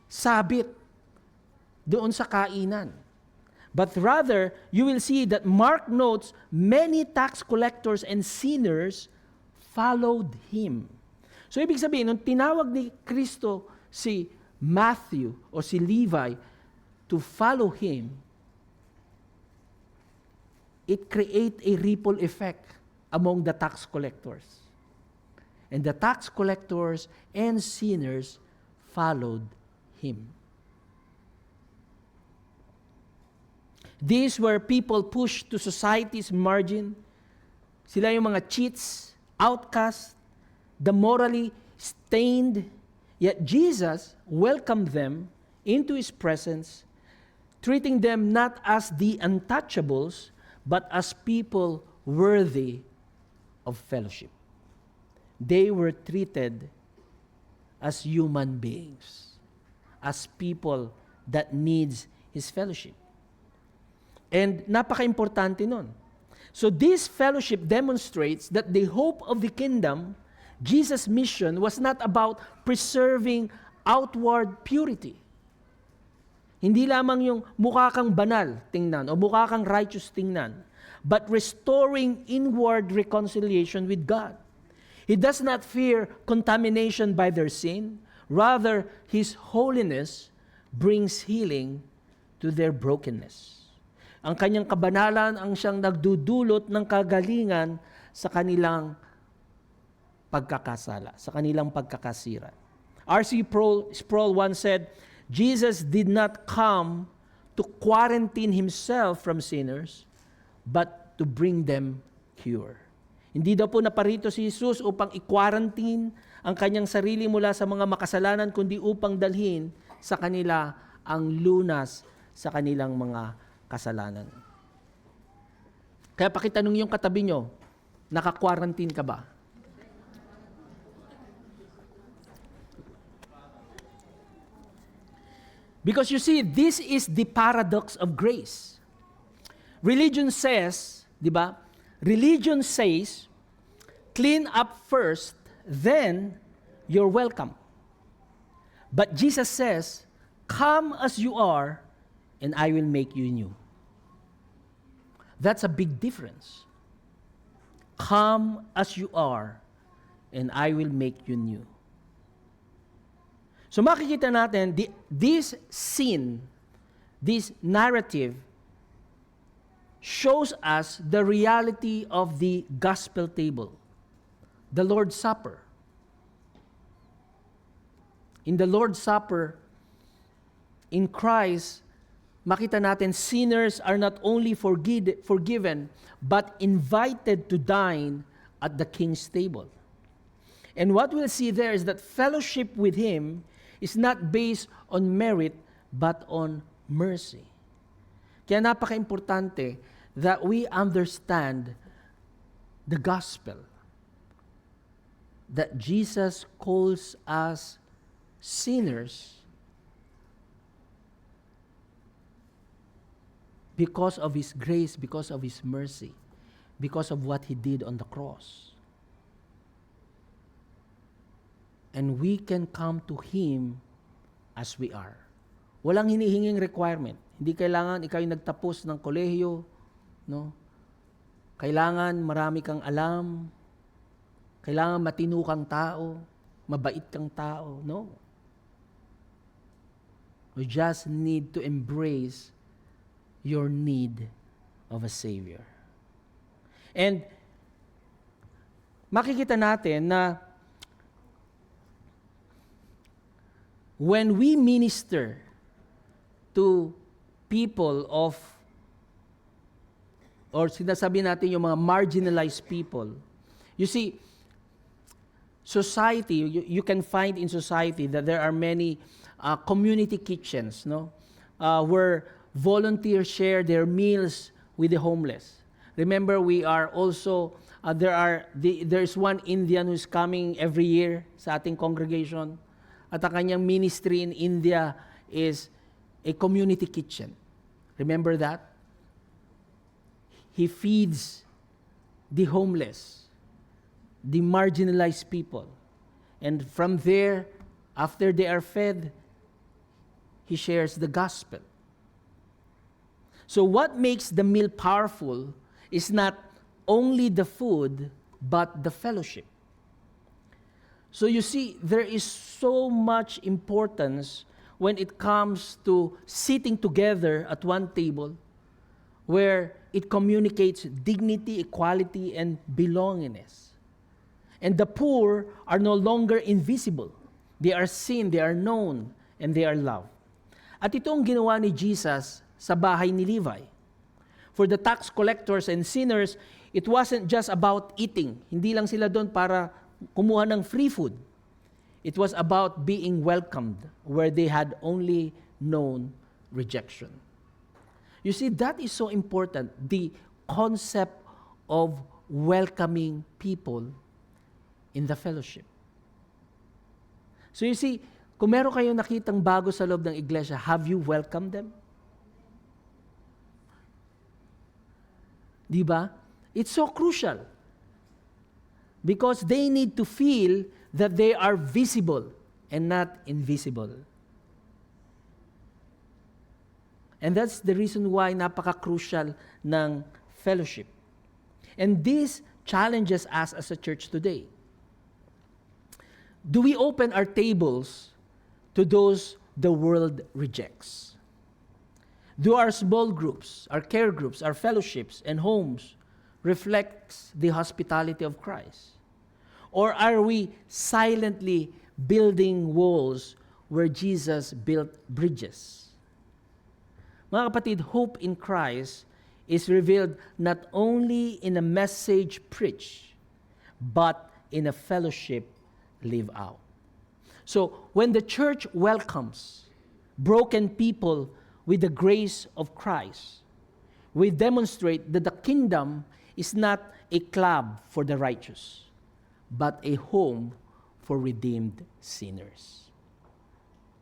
sabit doon sa kainan. But rather, you will see that Mark notes many tax collectors and sinners followed Him. So ibig sabihin, nung tinawag ni Kristo si Matthew o si Levi to follow Him, it create a ripple effect among the tax collectors. And the tax collectors and sinners followed Him. These were people pushed to society's margin. Sila yung mga cheats, outcasts, the morally stained. Yet Jesus welcomed them into His presence, treating them not as the untouchables, but as people worthy of fellowship. They were treated as human beings, as people that needs His fellowship. And napaka-importante nun. So this fellowship demonstrates that the hope of the kingdom, Jesus' mission, was not about preserving outward purity. Hindi lamang yung mukha kang banal tingnan o mukha kang righteous tingnan, but restoring inward reconciliation with God. He does not fear contamination by their sin. Rather, His holiness brings healing to their brokenness. Ang kanyang kabanalan ang siyang nagdudulot ng kagalingan sa kanilang pagkakasala, sa kanilang pagkakasira. R.C. Sproul once said, Jesus did not come to quarantine himself from sinners, but to bring them cure. Hindi daw po naparito si Jesus upang i-quarantine ang kanyang sarili mula sa mga makasalanan, kundi upang dalhin sa kanila ang lunas sa kanilang mga kasalanan. Kaya pakitanong yung katabi nyo, naka-quarantine ka ba? Because you see, this is the paradox of grace. Religion says, di ba? Religion says, clean up first, then you're welcome. But Jesus says, come as you are, and I will make you new. That's a big difference. Come as you are, and I will make you new. So makikita natin, this scene, this narrative, shows us the reality of the gospel table, the Lord's Supper. In the Lord's Supper, in Christ, makita natin sinners are not only forgiven, but invited to dine at the King's table. And what we'll see there is that fellowship with Him is not based on merit, but on mercy. Kaya napaka-importante that we understand the gospel, that Jesus calls us sinners because of His grace, because of His mercy, because of what He did on the cross. And we can come to Him as we are. Walang hinihinging requirement. Hindi kailangan ikaw yung nagtapos ng kolehiyo, no? Kailangan marami kang alam. Kailangan matino kang tao, mabait kang tao, no? We just need to embrace your need of a Savior. And makikita natin na when we minister to people of, or sinasabi natin yung mga marginalized people, you see, society, you can find in society that there are many community kitchens, no? Where volunteers share their meals with the homeless. Remember, we are also, there's one Indian who's coming every year sa ating congregation. At ang kanyang ministry in India is a community kitchen. Remember that? He feeds the homeless, the marginalized people. And from there, after they are fed, he shares the gospel. So what makes the meal powerful is not only the food, but the fellowship. So you see, there is so much importance when it comes to sitting together at one table where it communicates dignity, equality, and belongingness. And the poor are no longer invisible. They are seen, they are known, and they are loved. At ito ang ginawa ni Jesus sa bahay ni Levi. For the tax collectors and sinners, it wasn't just about eating. Hindi lang sila doon para kumuha ng free food. It was about being welcomed where they had only known rejection. You see, that is so important, the concept of welcoming people in the fellowship. So you see, kung meron kayong nakitang bago sa loob ng iglesia, have you welcomed them? Di ba? It's so crucial. Because they need to feel that they are visible and not invisible. And that's the reason why napaka-crucial ng fellowship. And this challenges us as a church today. Do we open our tables to those the world rejects? Do our small groups, our care groups, our fellowships, and homes reflect the hospitality of Christ? Or are we silently building walls where Jesus built bridges. Mga kapatid, hope in Christ is revealed not only in a message preached, but in a fellowship lived out. So, when the church welcomes broken people with the grace of Christ, we demonstrate that the kingdom is not a club for the righteous, but a home for redeemed sinners.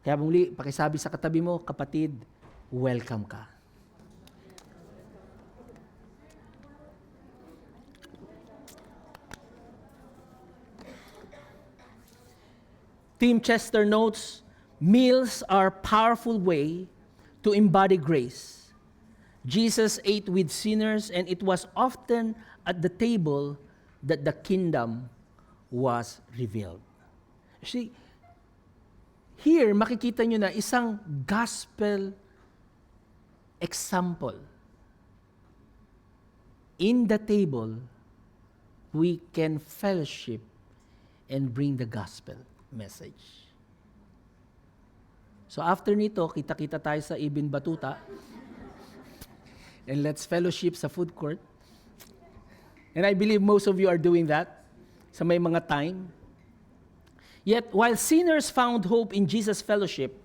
Kaya muli, pakisabi sa katabi mo, kapatid, welcome ka. Tim Chester notes, meals are a powerful way to embody grace. Jesus ate with sinners, and it was often at the table that the kingdom was revealed. See, here makikita nyo na isang gospel example. In the table, we can fellowship and bring the gospel message. So after nito, kita-kita tayo sa Ibn Batuta. And let's fellowship sa food court. And I believe most of you are doing that sa may mga time. Yet, while sinners found hope in Jesus' fellowship,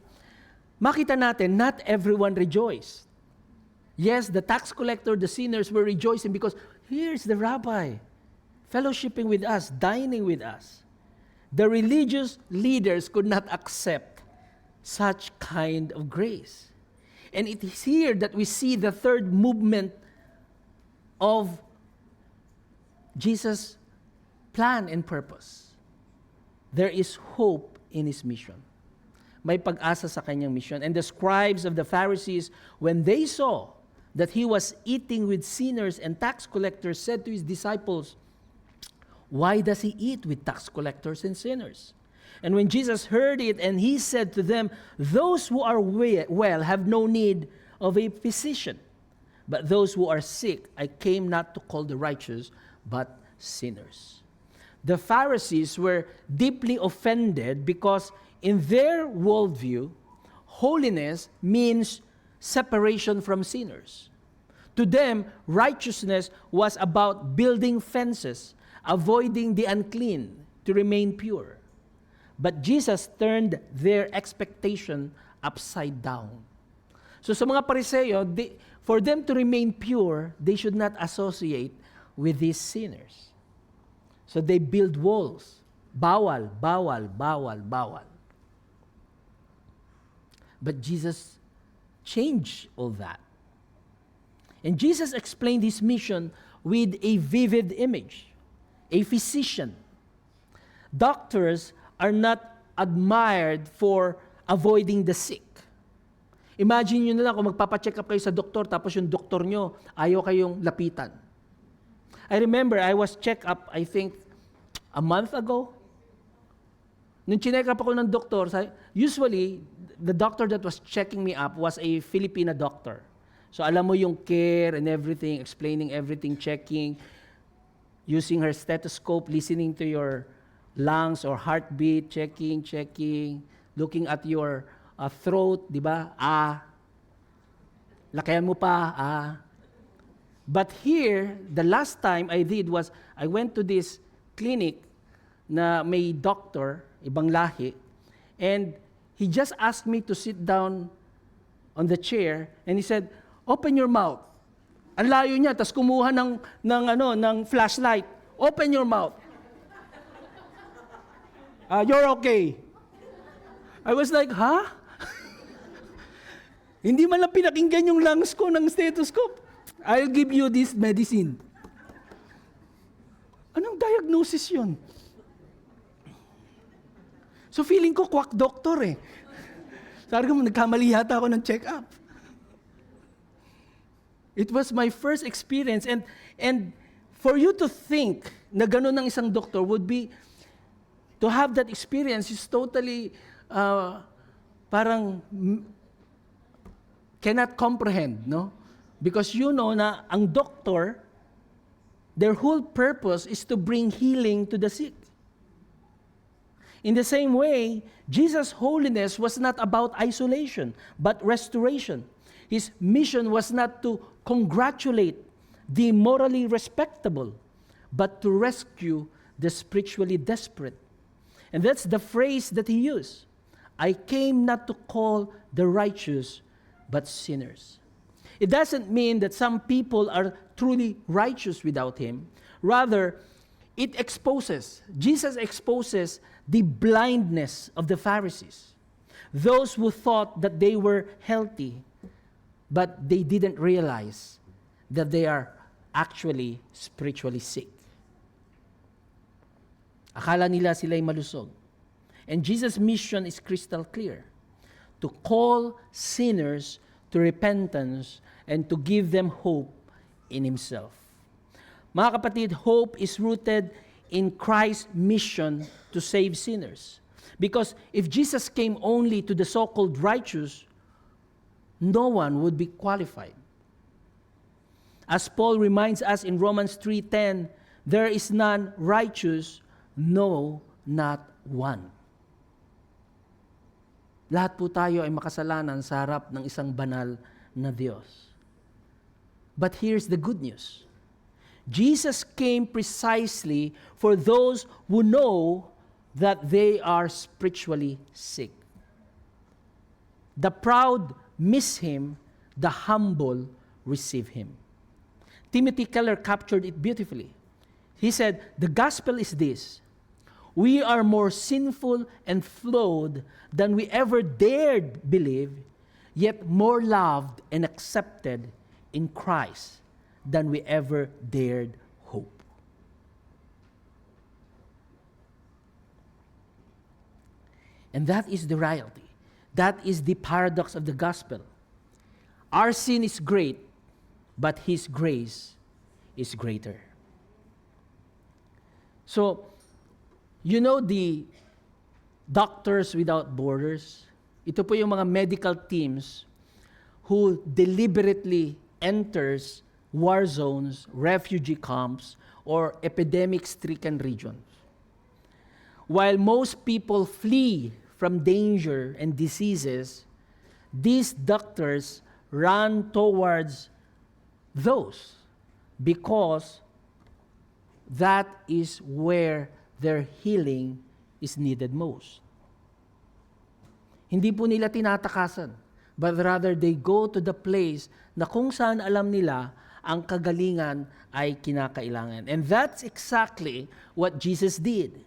makita natin, not everyone rejoiced. Yes, the tax collector, the sinners were rejoicing because here's the rabbi, fellowshipping with us, dining with us. The religious leaders could not accept such kind of grace. And it is here that we see the third movement of Jesus' plan and purpose. There is hope in his mission. May pag-asa sa kanyang mission. And the scribes of the Pharisees, when they saw that he was eating with sinners and tax collectors, said to his disciples, "Why does he eat with tax collectors and sinners?" And when Jesus heard it, and he said to them, "Those who are well have no need of a physician, but those who are sick, I came not to call the righteous, but sinners." The Pharisees were deeply offended because in their worldview, holiness means separation from sinners. To them, righteousness was about building fences, avoiding the unclean to remain pure. But Jesus turned their expectation upside down. So sa mga Pariseo, for them to remain pure, they should not associate with these sinners. So they build walls. Bawal, bawal, bawal, bawal. But Jesus changed all that. And Jesus explained his mission with a vivid image. A physician. Doctors are not admired for avoiding the sick. Imagine nyo na lang kung magpapacheck up kayo sa doktor, tapos yung doktor nyo, ayaw kayong lapitan. I remember I was checked up, I think, a month ago. Nung chinek up ako ng doktor, usually, the doctor that was checking me up was a Filipina doctor. So alam mo yung care and everything, explaining everything, checking, using her stethoscope, listening to your lungs or heartbeat, checking, looking at your throat, di ba? Lakayan mo pa, But here, the last time I did was, I went to this clinic na may doctor, ibang lahi, and he just asked me to sit down on the chair, and he said, "Open your mouth." Ang layo niya, tas kumuha ng flashlight. "Open your mouth." "You're okay." I was like, huh? Hindi man lang pinakinggan yung lungs ko ng stethoscope. "I'll give you this medicine." Anong diagnosis yun? So feeling ko, quack doctor eh. Sabi ko, nagkamali yata ako ng check-up. It was my first experience, and for you to think na gano'n ng isang doktor would be, to have that experience is totally, parang, cannot comprehend, no? Because you know na ang doctor, their whole purpose is to bring healing to the sick. In the same way, Jesus' holiness was not about isolation, but restoration. His mission was not to congratulate the morally respectable, but to rescue the spiritually desperate. And that's the phrase that he used. I came not to call the righteous, but sinners. It doesn't mean that some people are truly righteous without him. Rather, Jesus exposes the blindness of the Pharisees. Those who thought that they were healthy, but they didn't realize that they are actually spiritually sick. Akala nila sila'y malusog. And Jesus' mission is crystal clear. To call sinners to repentance and to give them hope in Himself. Mga kapatid, hope is rooted in Christ's mission to save sinners. Because if Jesus came only to the so-called righteous, no one would be qualified. As Paul reminds us in Romans 3:10, there is none righteous, no, not one. Lahat po tayo ay makasalanan sa harap ng isang banal na Diyos. But here's the good news. Jesus came precisely for those who know that they are spiritually sick. The proud miss Him, the humble receive Him. Timothy Keller captured it beautifully. He said, the gospel is this: we are more sinful and flawed than we ever dared believe, yet more loved and accepted in Christ than we ever dared hope. And that is the reality. That is the paradox of the gospel. Our sin is great, but His grace is greater. So, you know the Doctors Without Borders? Ito po yung mga medical teams who deliberately enters war zones, refugee camps, or epidemic-stricken regions. While most people flee from danger and diseases, these doctors run towards those because that is where their healing is needed most. Hindi po nila tinatakasan, but rather they go to the place na kung saan alam nila ang kagalingan ay kinakailangan. And that's exactly what Jesus did.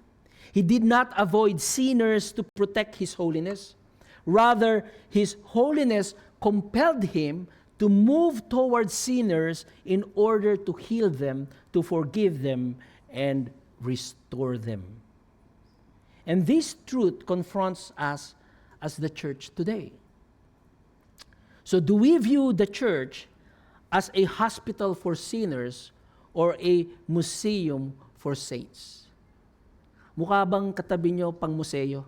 He did not avoid sinners to protect His holiness. Rather, His holiness compelled Him to move towards sinners in order to heal them, to forgive them, and restore them. And this truth confronts us as the church today. So do we view the church as a hospital for sinners or a museum for saints? Mukha bang katabi nyo pang museo?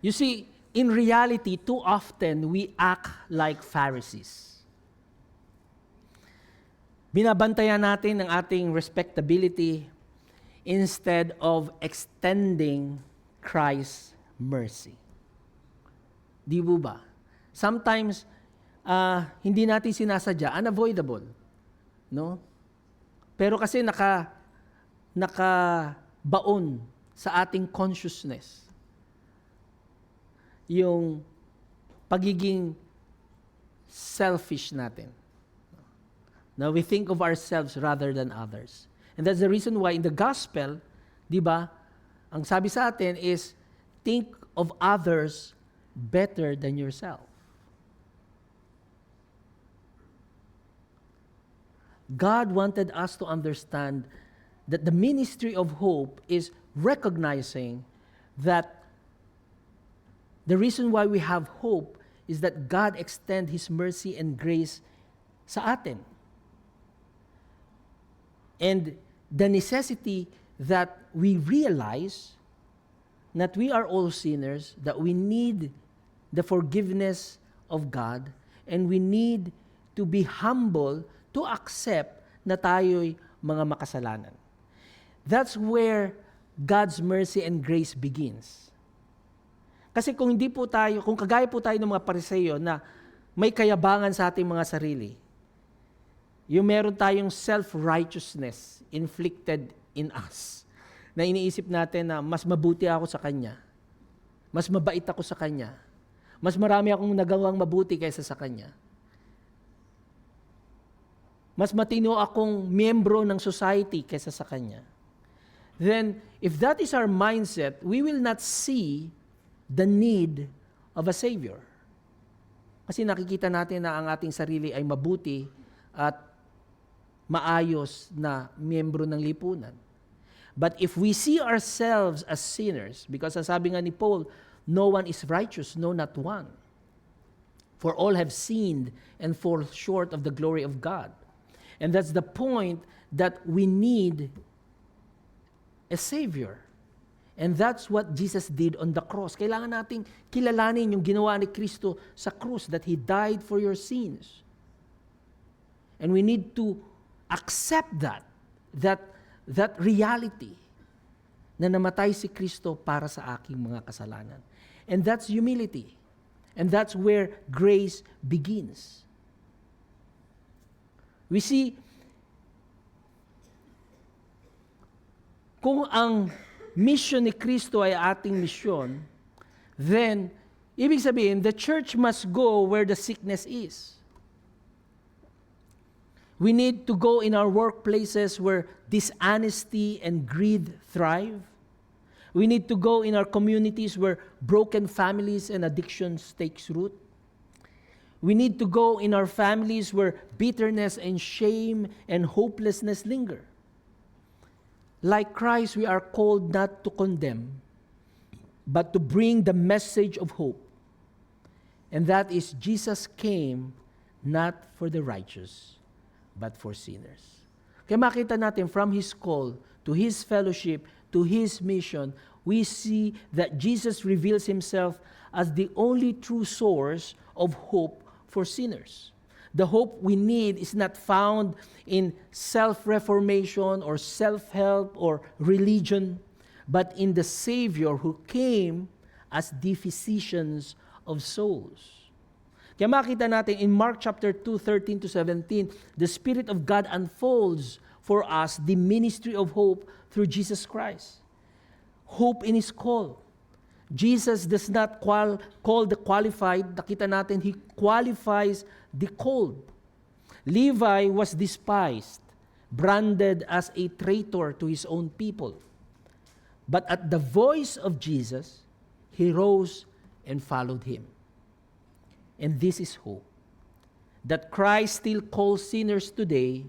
You see, in reality, too often we act like Pharisees. Binabantayan natin ang ating respectability instead of extending Christ's mercy. Di ba ba? Sometimes, hindi natin sinasadya, unavoidable. No? Pero kasi nakabaon sa ating consciousness yung pagiging selfish natin. Now, we think of ourselves rather than others. And that's the reason why in the gospel, di ba, ang sabi sa atin is, think of others better than yourself. God wanted us to understand that the ministry of hope is recognizing that the reason why we have hope is that God extend His mercy and grace sa atin. And the necessity that we realize that we are all sinners, that we need the forgiveness of God, and we need to be humble to accept na tayo'y mga makasalanan. That's where God's mercy and grace begins. Kasi kung hindi po tayo, kung kagaya po tayo ng mga Pariseyo na may kayabangan sa ating mga sarili, yung meron tayong self-righteousness inflicted in us, na iniisip natin na mas mabuti ako sa Kanya, mas mabait ako sa Kanya, mas marami akong nagawang mabuti kaysa sa Kanya, mas matino akong miyembro ng society kaysa sa Kanya, then if that is our mindset, we will not see the need of a Savior. Kasi nakikita natin na ang ating sarili ay mabuti at maayos na miyembro ng lipunan. But if we see ourselves as sinners, because ang sabi nga ni Paul, no one is righteous, no, not one. For all have sinned and fall short of the glory of God. And that's the point that we need a Savior. And that's what Jesus did on the cross. Kailangan nating kilalanin yung ginawa ni Kristo sa krus, that He died for your sins. And we need to accept that reality na namatay si Kristo para sa aking mga kasalanan. And that's humility. And that's where grace begins. We see, kung ang mission ni Kristo ay ating mission, then, ibig sabihin, the church must go where the sickness is. We need to go in our workplaces where dishonesty and greed thrive. We need to go in our communities where broken families and addictions takes root. We need to go in our families where bitterness and shame and hopelessness linger. Like Christ, we are called not to condemn, but to bring the message of hope. And that is, Jesus came not for the righteous, but for sinners. Kaya makita natin from His call to His fellowship to His mission, we see that Jesus reveals Himself as the only true source of hope for sinners. The hope we need is not found in self-reformation or self-help or religion, but in the Savior who came as the physicians of souls. Kaya makita natin in Mark chapter 2, 13 to 17, the Spirit of God unfolds for us the ministry of hope through Jesus Christ. Hope in His call. Jesus does not call the qualified. Nakita natin, He qualifies the called. Levi was despised, branded as a traitor to his own people. But at the voice of Jesus, he rose and followed Him. And this is hope. That Christ still calls sinners today,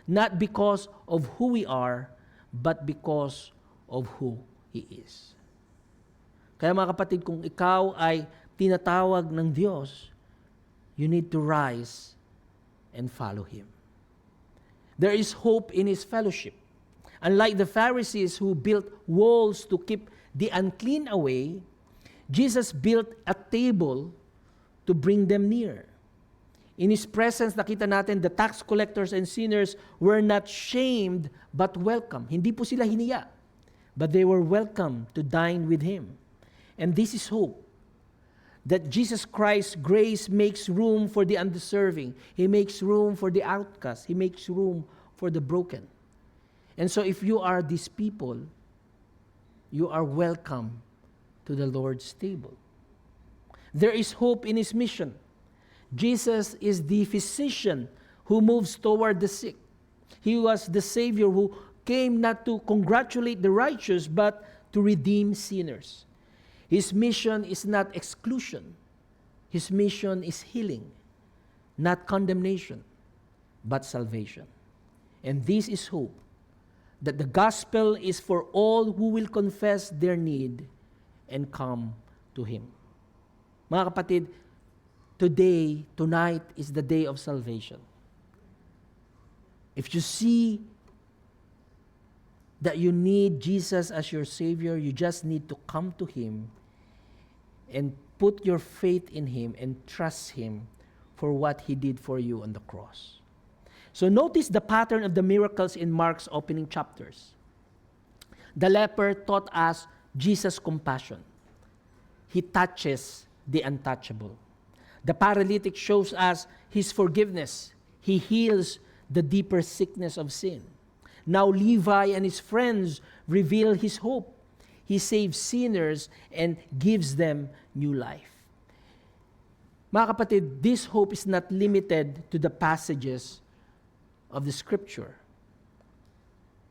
not because of who we are, but because of who He is. Kaya mga kapatid, kung ikaw ay tinatawag ng Diyos, you need to rise and follow Him. There is hope in His fellowship. Unlike the Pharisees who built walls to keep the unclean away, Jesus built a table to bring them near. In His presence, nakita natin, the tax collectors and sinners were not shamed but welcome. Hindi po sila hiniya, but they were welcome to dine with Him. And this is hope. That Jesus Christ's grace makes room for the undeserving. He makes room for the outcast. He makes room for the broken. And so if you are these people, you are welcome to the Lord's table. There is hope in His mission. Jesus is the physician who moves toward the sick. He was the Savior who came not to congratulate the righteous, but to redeem sinners. His mission is not exclusion. His mission is healing, not condemnation, but salvation. And this is hope, that the gospel is for all who will confess their need and come to Him. Mga kapatid, tonight is the day of salvation. If you see that you need Jesus as your Savior, you just need to come to Him and put your faith in Him and trust Him for what He did for you on the cross. So notice the pattern of the miracles in Mark's opening chapters. The leper taught us Jesus' compassion. He touches the untouchable. The paralytic shows us His forgiveness. He heals the deeper sickness of sin. Now Levi and his friends reveal His hope. He saves sinners and gives them new life. Mga kapatid, this hope is not limited to the passages of the Scripture.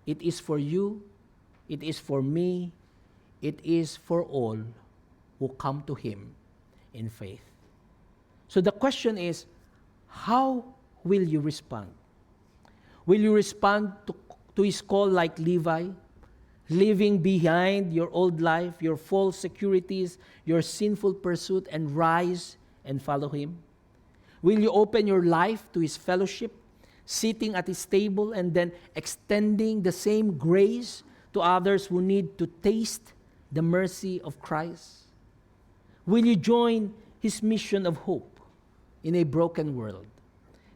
It is for you, it is for me, it is for all who come to Him in faith. So the question is, how will you respond? Will you respond to His call like Levi, leaving behind your old life, your false securities, your sinful pursuit, and rise and follow Him? Will you open your life to His fellowship, sitting at His table and then extending the same grace to others who need to taste the mercy of Christ? Will you join His mission of hope in a broken world,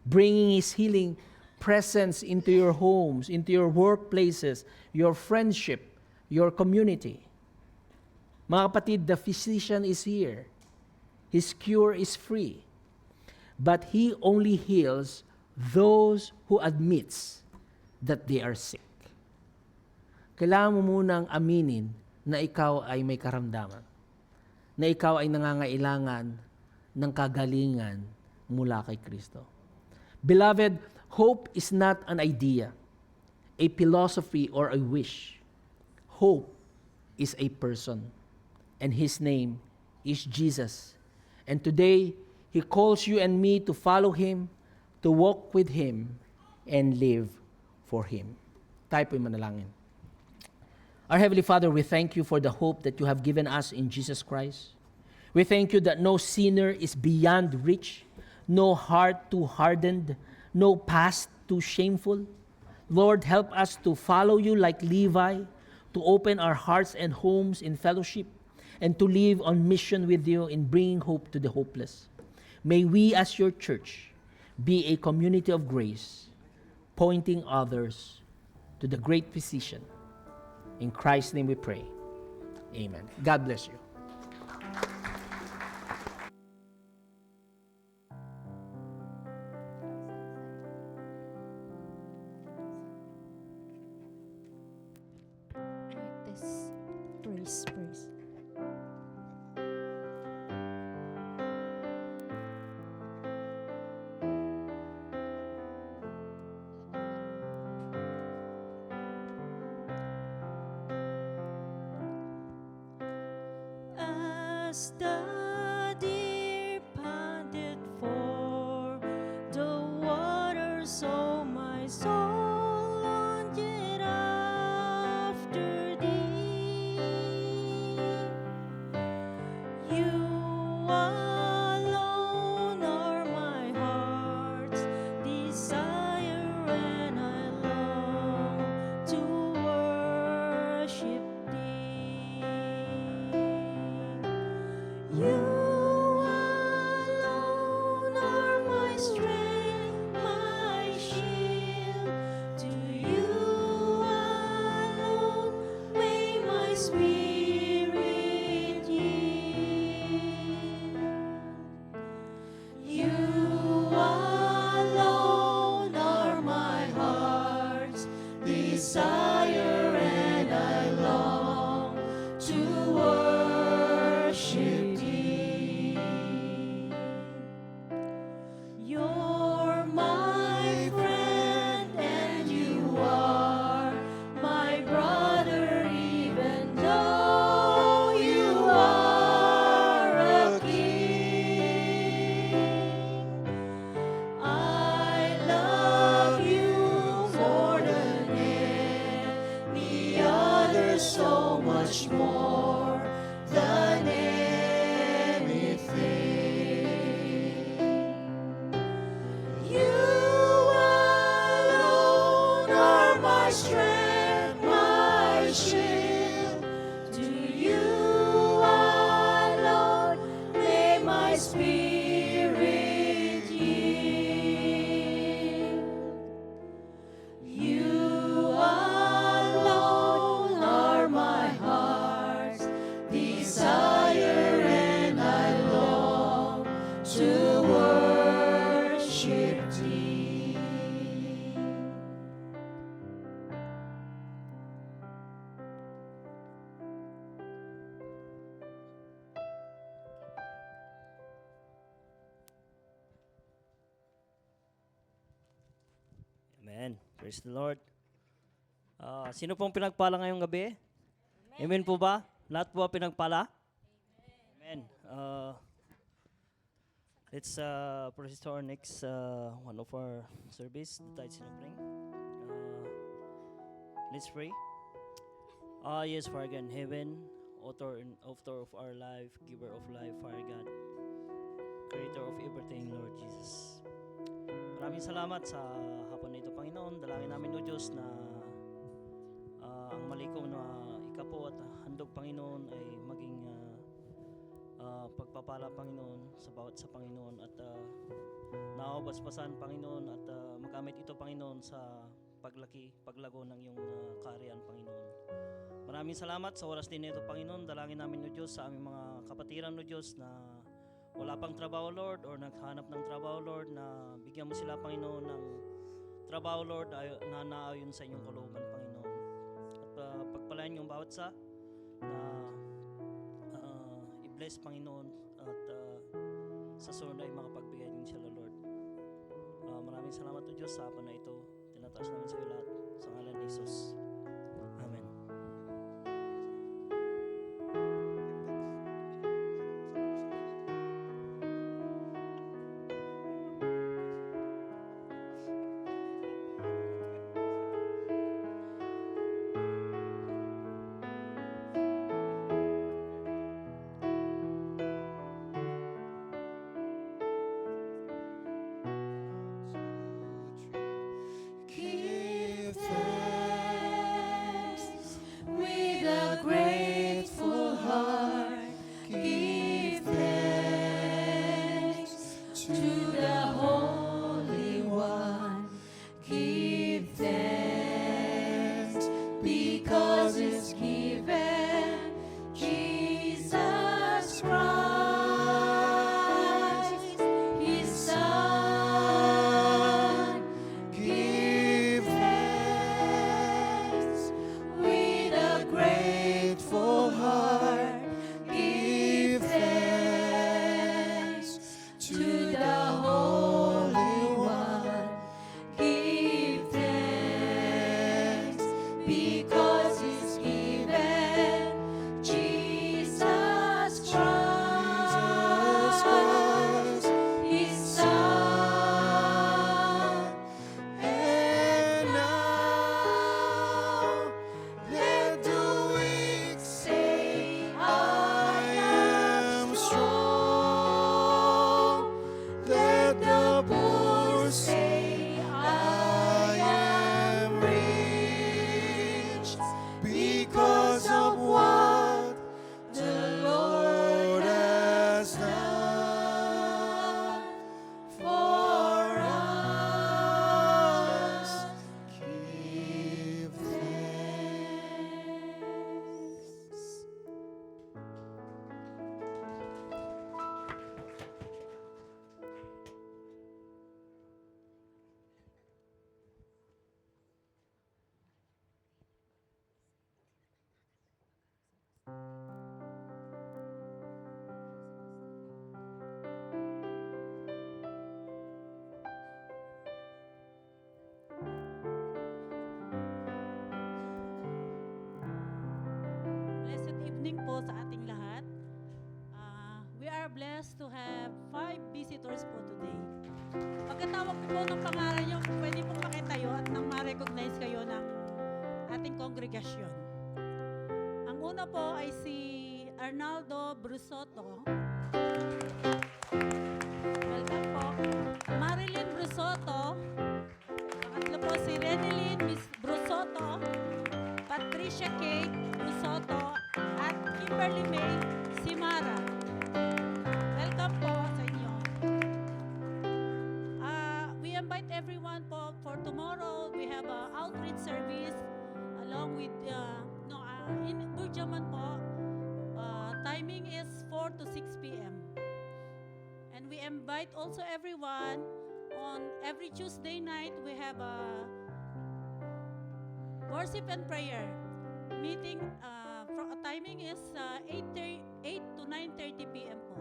bringing His healing presence into your homes, into your workplaces, your friendship, your community? Mga kapatid, the physician is here. His cure is free. But He only heals those who admits that they are sick. Kailangan mo munang aminin na ikaw ay may karamdaman, na ikaw ay nangangailangan ng kagalingan mula kay Kristo. Beloved, hope is not an idea, a philosophy, or a wish. Hope is a person, and His name is Jesus. And today, He calls you and me to follow Him, to walk with Him, and live for Him. Tayo po'y manalangin. Our Heavenly Father, we thank You for the hope that You have given us in Jesus Christ. We thank You that no sinner is beyond reach, no heart too hardened, no past too shameful. Lord, help us to follow You like Levi, to open our hearts and homes in fellowship, and to live on mission with You in bringing hope to the hopeless. May we as Your church be a community of grace, pointing others to the great physician. In Christ's name we pray. Amen. God bless you. This praise. As the deer panted for the water, so my soul longed after Thee. You alone are my heart's desire, and I long to worship Thee. You alone are my strength, my shield. To You alone may my spirit yield. You alone are my heart's desire, and I long to worship Thee. You're my friend and You are my brother, even though You are a king. I love You more than any other, so much more than anything. You alone are my strength, my shield. To You alone may my spirit yield. Amen. Praise the Lord. Sino pong pinagpala ngayong gabi? Amen po ba? Lahat po pinagpala? Amen. Let's proceed to our next one of our service, the tithes and offering. Let's pray. Yes, Father God in heaven, author of our life, giver of life, Father God, creator of everything, Lord Jesus. Maraming salamat sa hapon na ito, Panginoon. Dalangin namin, O Diyos, na ang malikom na ikapo at handog, Panginoon, ay maging pagpapala, Panginoon, sa bawat sa Panginoon at naabasbasan, Panginoon, at magamit ito, Panginoon, sa paglago ng iyong kaharian, Panginoon. Maraming salamat sa oras din ito, Panginoon. Dalangin namin, O Diyos, sa aming mga kapatiran, O Diyos, na wala pang trabaho, Lord, or naghanap ng trabaho, Lord, na bigyan mo sila, Panginoon, ng trabaho, Lord, na naayon sa inyong kalooban, Panginoon. At pagpalain yung bawat sa na i-bless, Panginoon, at sa sunod ay makapagbigay din sila, Lord. Maraming salamat, O Diyos, sa hapon na ito. Tinataas namin sa iyo lahat. Sa ngalan ni Jesus. Amen. Give thanks with a grateful heart. Give thanks to the Holy One. Give thanks because it's given Jesus Christ, His Son. Give thanks with a grateful heart. Give thanks to the Holy One. Give thanks because He's given Jesus Christ, His Son. And now let the weak say, I am strong. Let the poor say, I am rich because of what the Lord has done for us. Give thanks. Blessed evening po sa ating lahat. We are blessed to have 5 visitors po today. Pagkatawag ko po ng pangalan nyo, pwede pong makitayo at nang ma-recognize kayo ng ating kongregasyon. Ang una po ay si Arnaldo Brusoto. Welcome po. Marilyn Brusoto. Pangatlo po si Renelyn Miss Brusoto. Patricia Kate Brusoto at Kimberly May Simara. Welcome po sa inyo. We invite everyone po for tomorrow. We have a outreach service along with in Burjaman po. Timing is 4 to 6 p.m. And we invite also everyone on every Tuesday night we have a worship and prayer meeting. Timing is 8 to 9:30 p.m. po.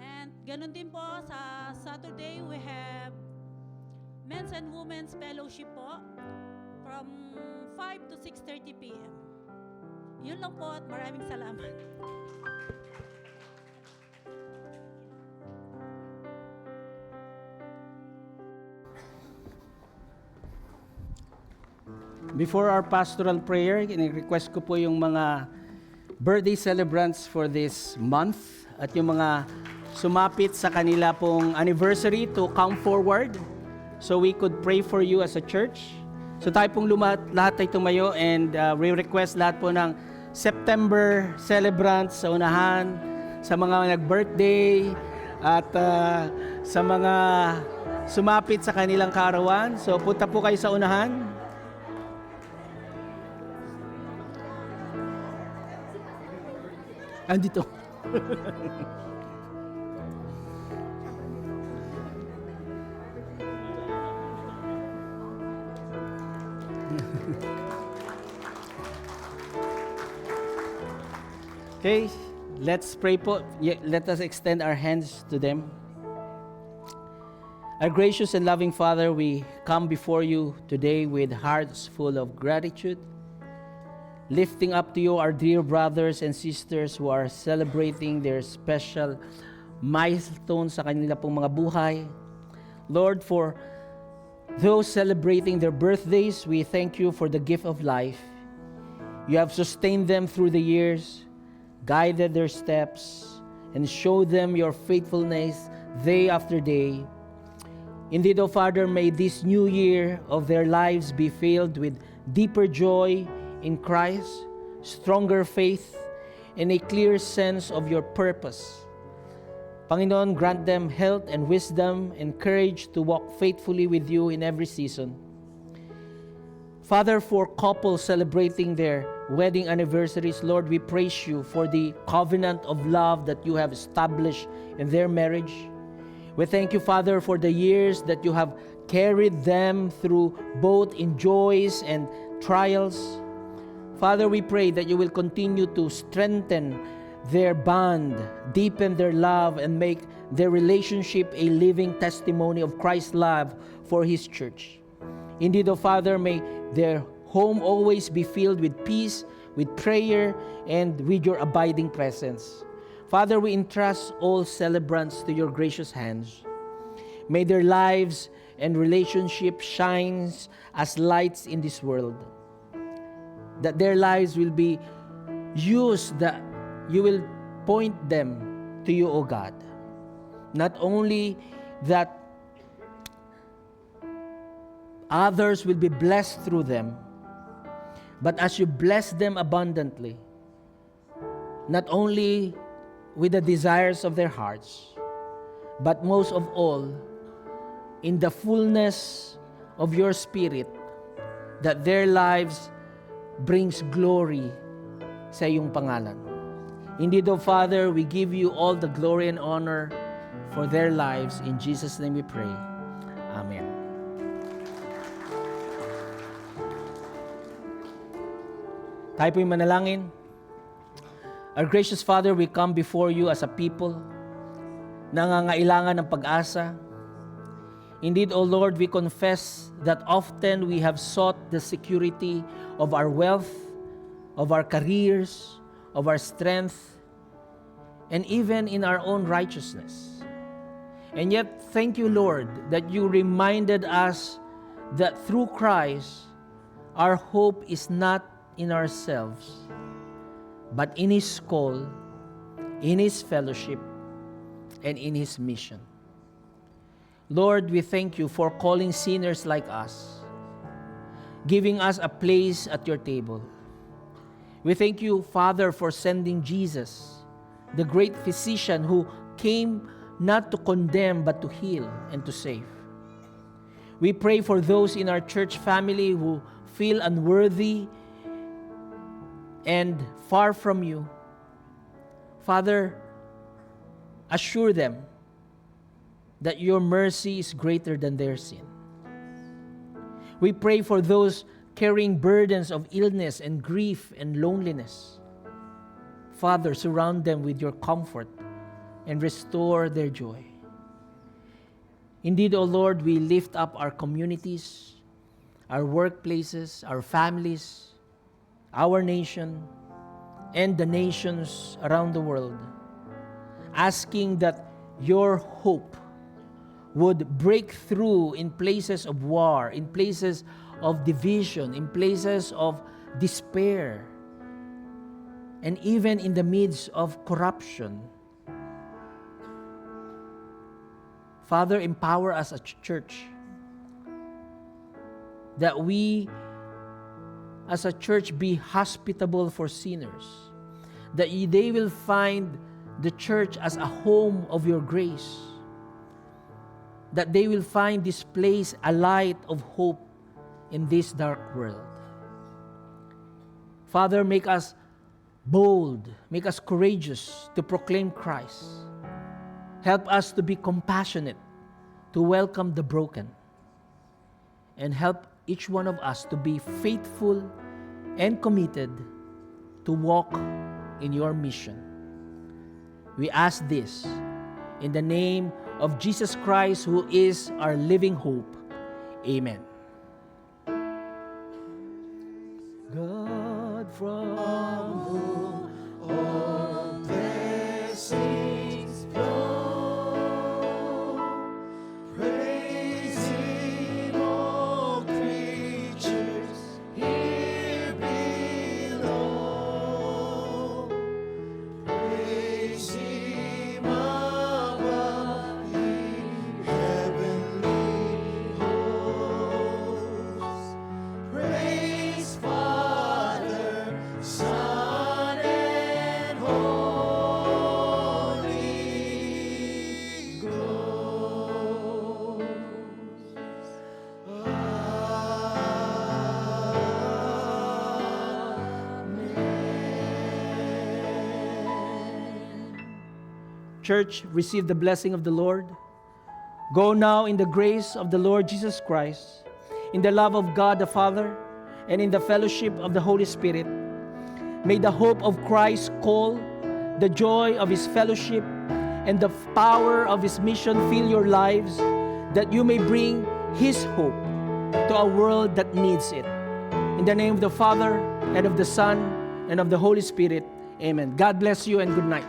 And ganun din po sa Saturday we Men's and Women's Fellowship po from 5 to 6:30 p.m. Yun lang po at maraming salamat. Before our pastoral prayer, request ko po yung mga birthday celebrants for this month at yung mga sumapit sa kanila pong anniversary to come forward so we could pray for you as a church. So tayo pong lahat tayo tumayo and we request lahat po ng September celebrants sa unahan, sa mga nag-birthday at sa mga sumapit sa kanilang kaarawan. So punta po kayo sa unahan. Andito. Okay, let's pray po. Let us extend our hands to them. Our gracious and loving Father, we come before you today with hearts full of gratitude, lifting up to you our dear brothers and sisters who are celebrating their special milestones sa kanila pong mga buhay. Lord, for those celebrating their birthdays, we thank you for the gift of life. You have sustained them through the years, guided their steps, and showed them your faithfulness day after day. Indeed, O Father, may this new year of their lives be filled with deeper joy in Christ, stronger faith, and a clear sense of your purpose. Panginoon, grant them health and wisdom and courage to walk faithfully with you in every season. Father, for couples celebrating their wedding anniversaries, Lord, we praise you for the covenant of love that you have established in their marriage. We thank you, Father, for the years that you have carried them through both in joys and trials. Father, we pray that you will continue to strengthen their bond, deepen their love, and make their relationship a living testimony of Christ's love for His church. Indeed, O Father, may their home always be filled with peace, with prayer, and with your abiding presence. Father, we entrust all celebrants to your gracious hands. May their lives and relationships shine as lights in this world. That their lives will be used, that you will point them to you, O God. Not only that others will be blessed through them, but as you bless them abundantly, not only with the desires of their hearts, but most of all, in the fullness of your Spirit, that their lives brings glory sa iyong pangalan. Indeed, O Father, we give you all the glory and honor for their lives. In Jesus' name we pray. Amen. Tayo po'y manalangin. Our gracious Father, we come before you as a people na nangangailangan ng pag-asa. Indeed, O Lord, we confess that often we have sought the security of our wealth, of our careers, of our strength, and even in our own righteousness. And yet, thank you, Lord, that you reminded us that through Christ, our hope is not in ourselves, but in His call, in His fellowship, and in His mission. Lord, we thank you for calling sinners like us, giving us a place at your table. We thank you, Father, for sending Jesus, the great physician who came not to condemn but to heal and to save. We pray for those in our church family who feel unworthy and far from you. Father, assure them that your mercy is greater than their sin. We pray for those carrying burdens of illness and grief and loneliness. Father, surround them with your comfort and restore their joy. Indeed, O Lord, we lift up our communities, our workplaces, our families, our nation, and the nations around the world, asking that your hope would break through in places of war, in places of division, in places of despair, and even in the midst of corruption. Father, empower us as a church that we as a church be hospitable for sinners, that they will find the church as a home of your grace, that they will find this place a light of hope in this dark world. Father, make us bold, make us courageous to proclaim Christ. Help us to be compassionate, to welcome the broken, and help each one of us to be faithful and committed to walk in your mission. We ask this in the name of Jesus Christ, who is our living hope. Amen. God, from whom all blessings flow, praising all creatures here below, praise Him above in heavenly hosts, praise Father, Son, and Holy Ghost. Church, receive the blessing of the Lord. Go now in the grace of the Lord Jesus Christ, in the love of God the Father, and in the fellowship of the Holy Spirit. May the hope of Christ's call, the joy of His fellowship, and the power of His mission fill your lives, that you may bring His hope to a world that needs it. In the name of the Father, and of the Son, and of the Holy Spirit. Amen. God bless you and good night.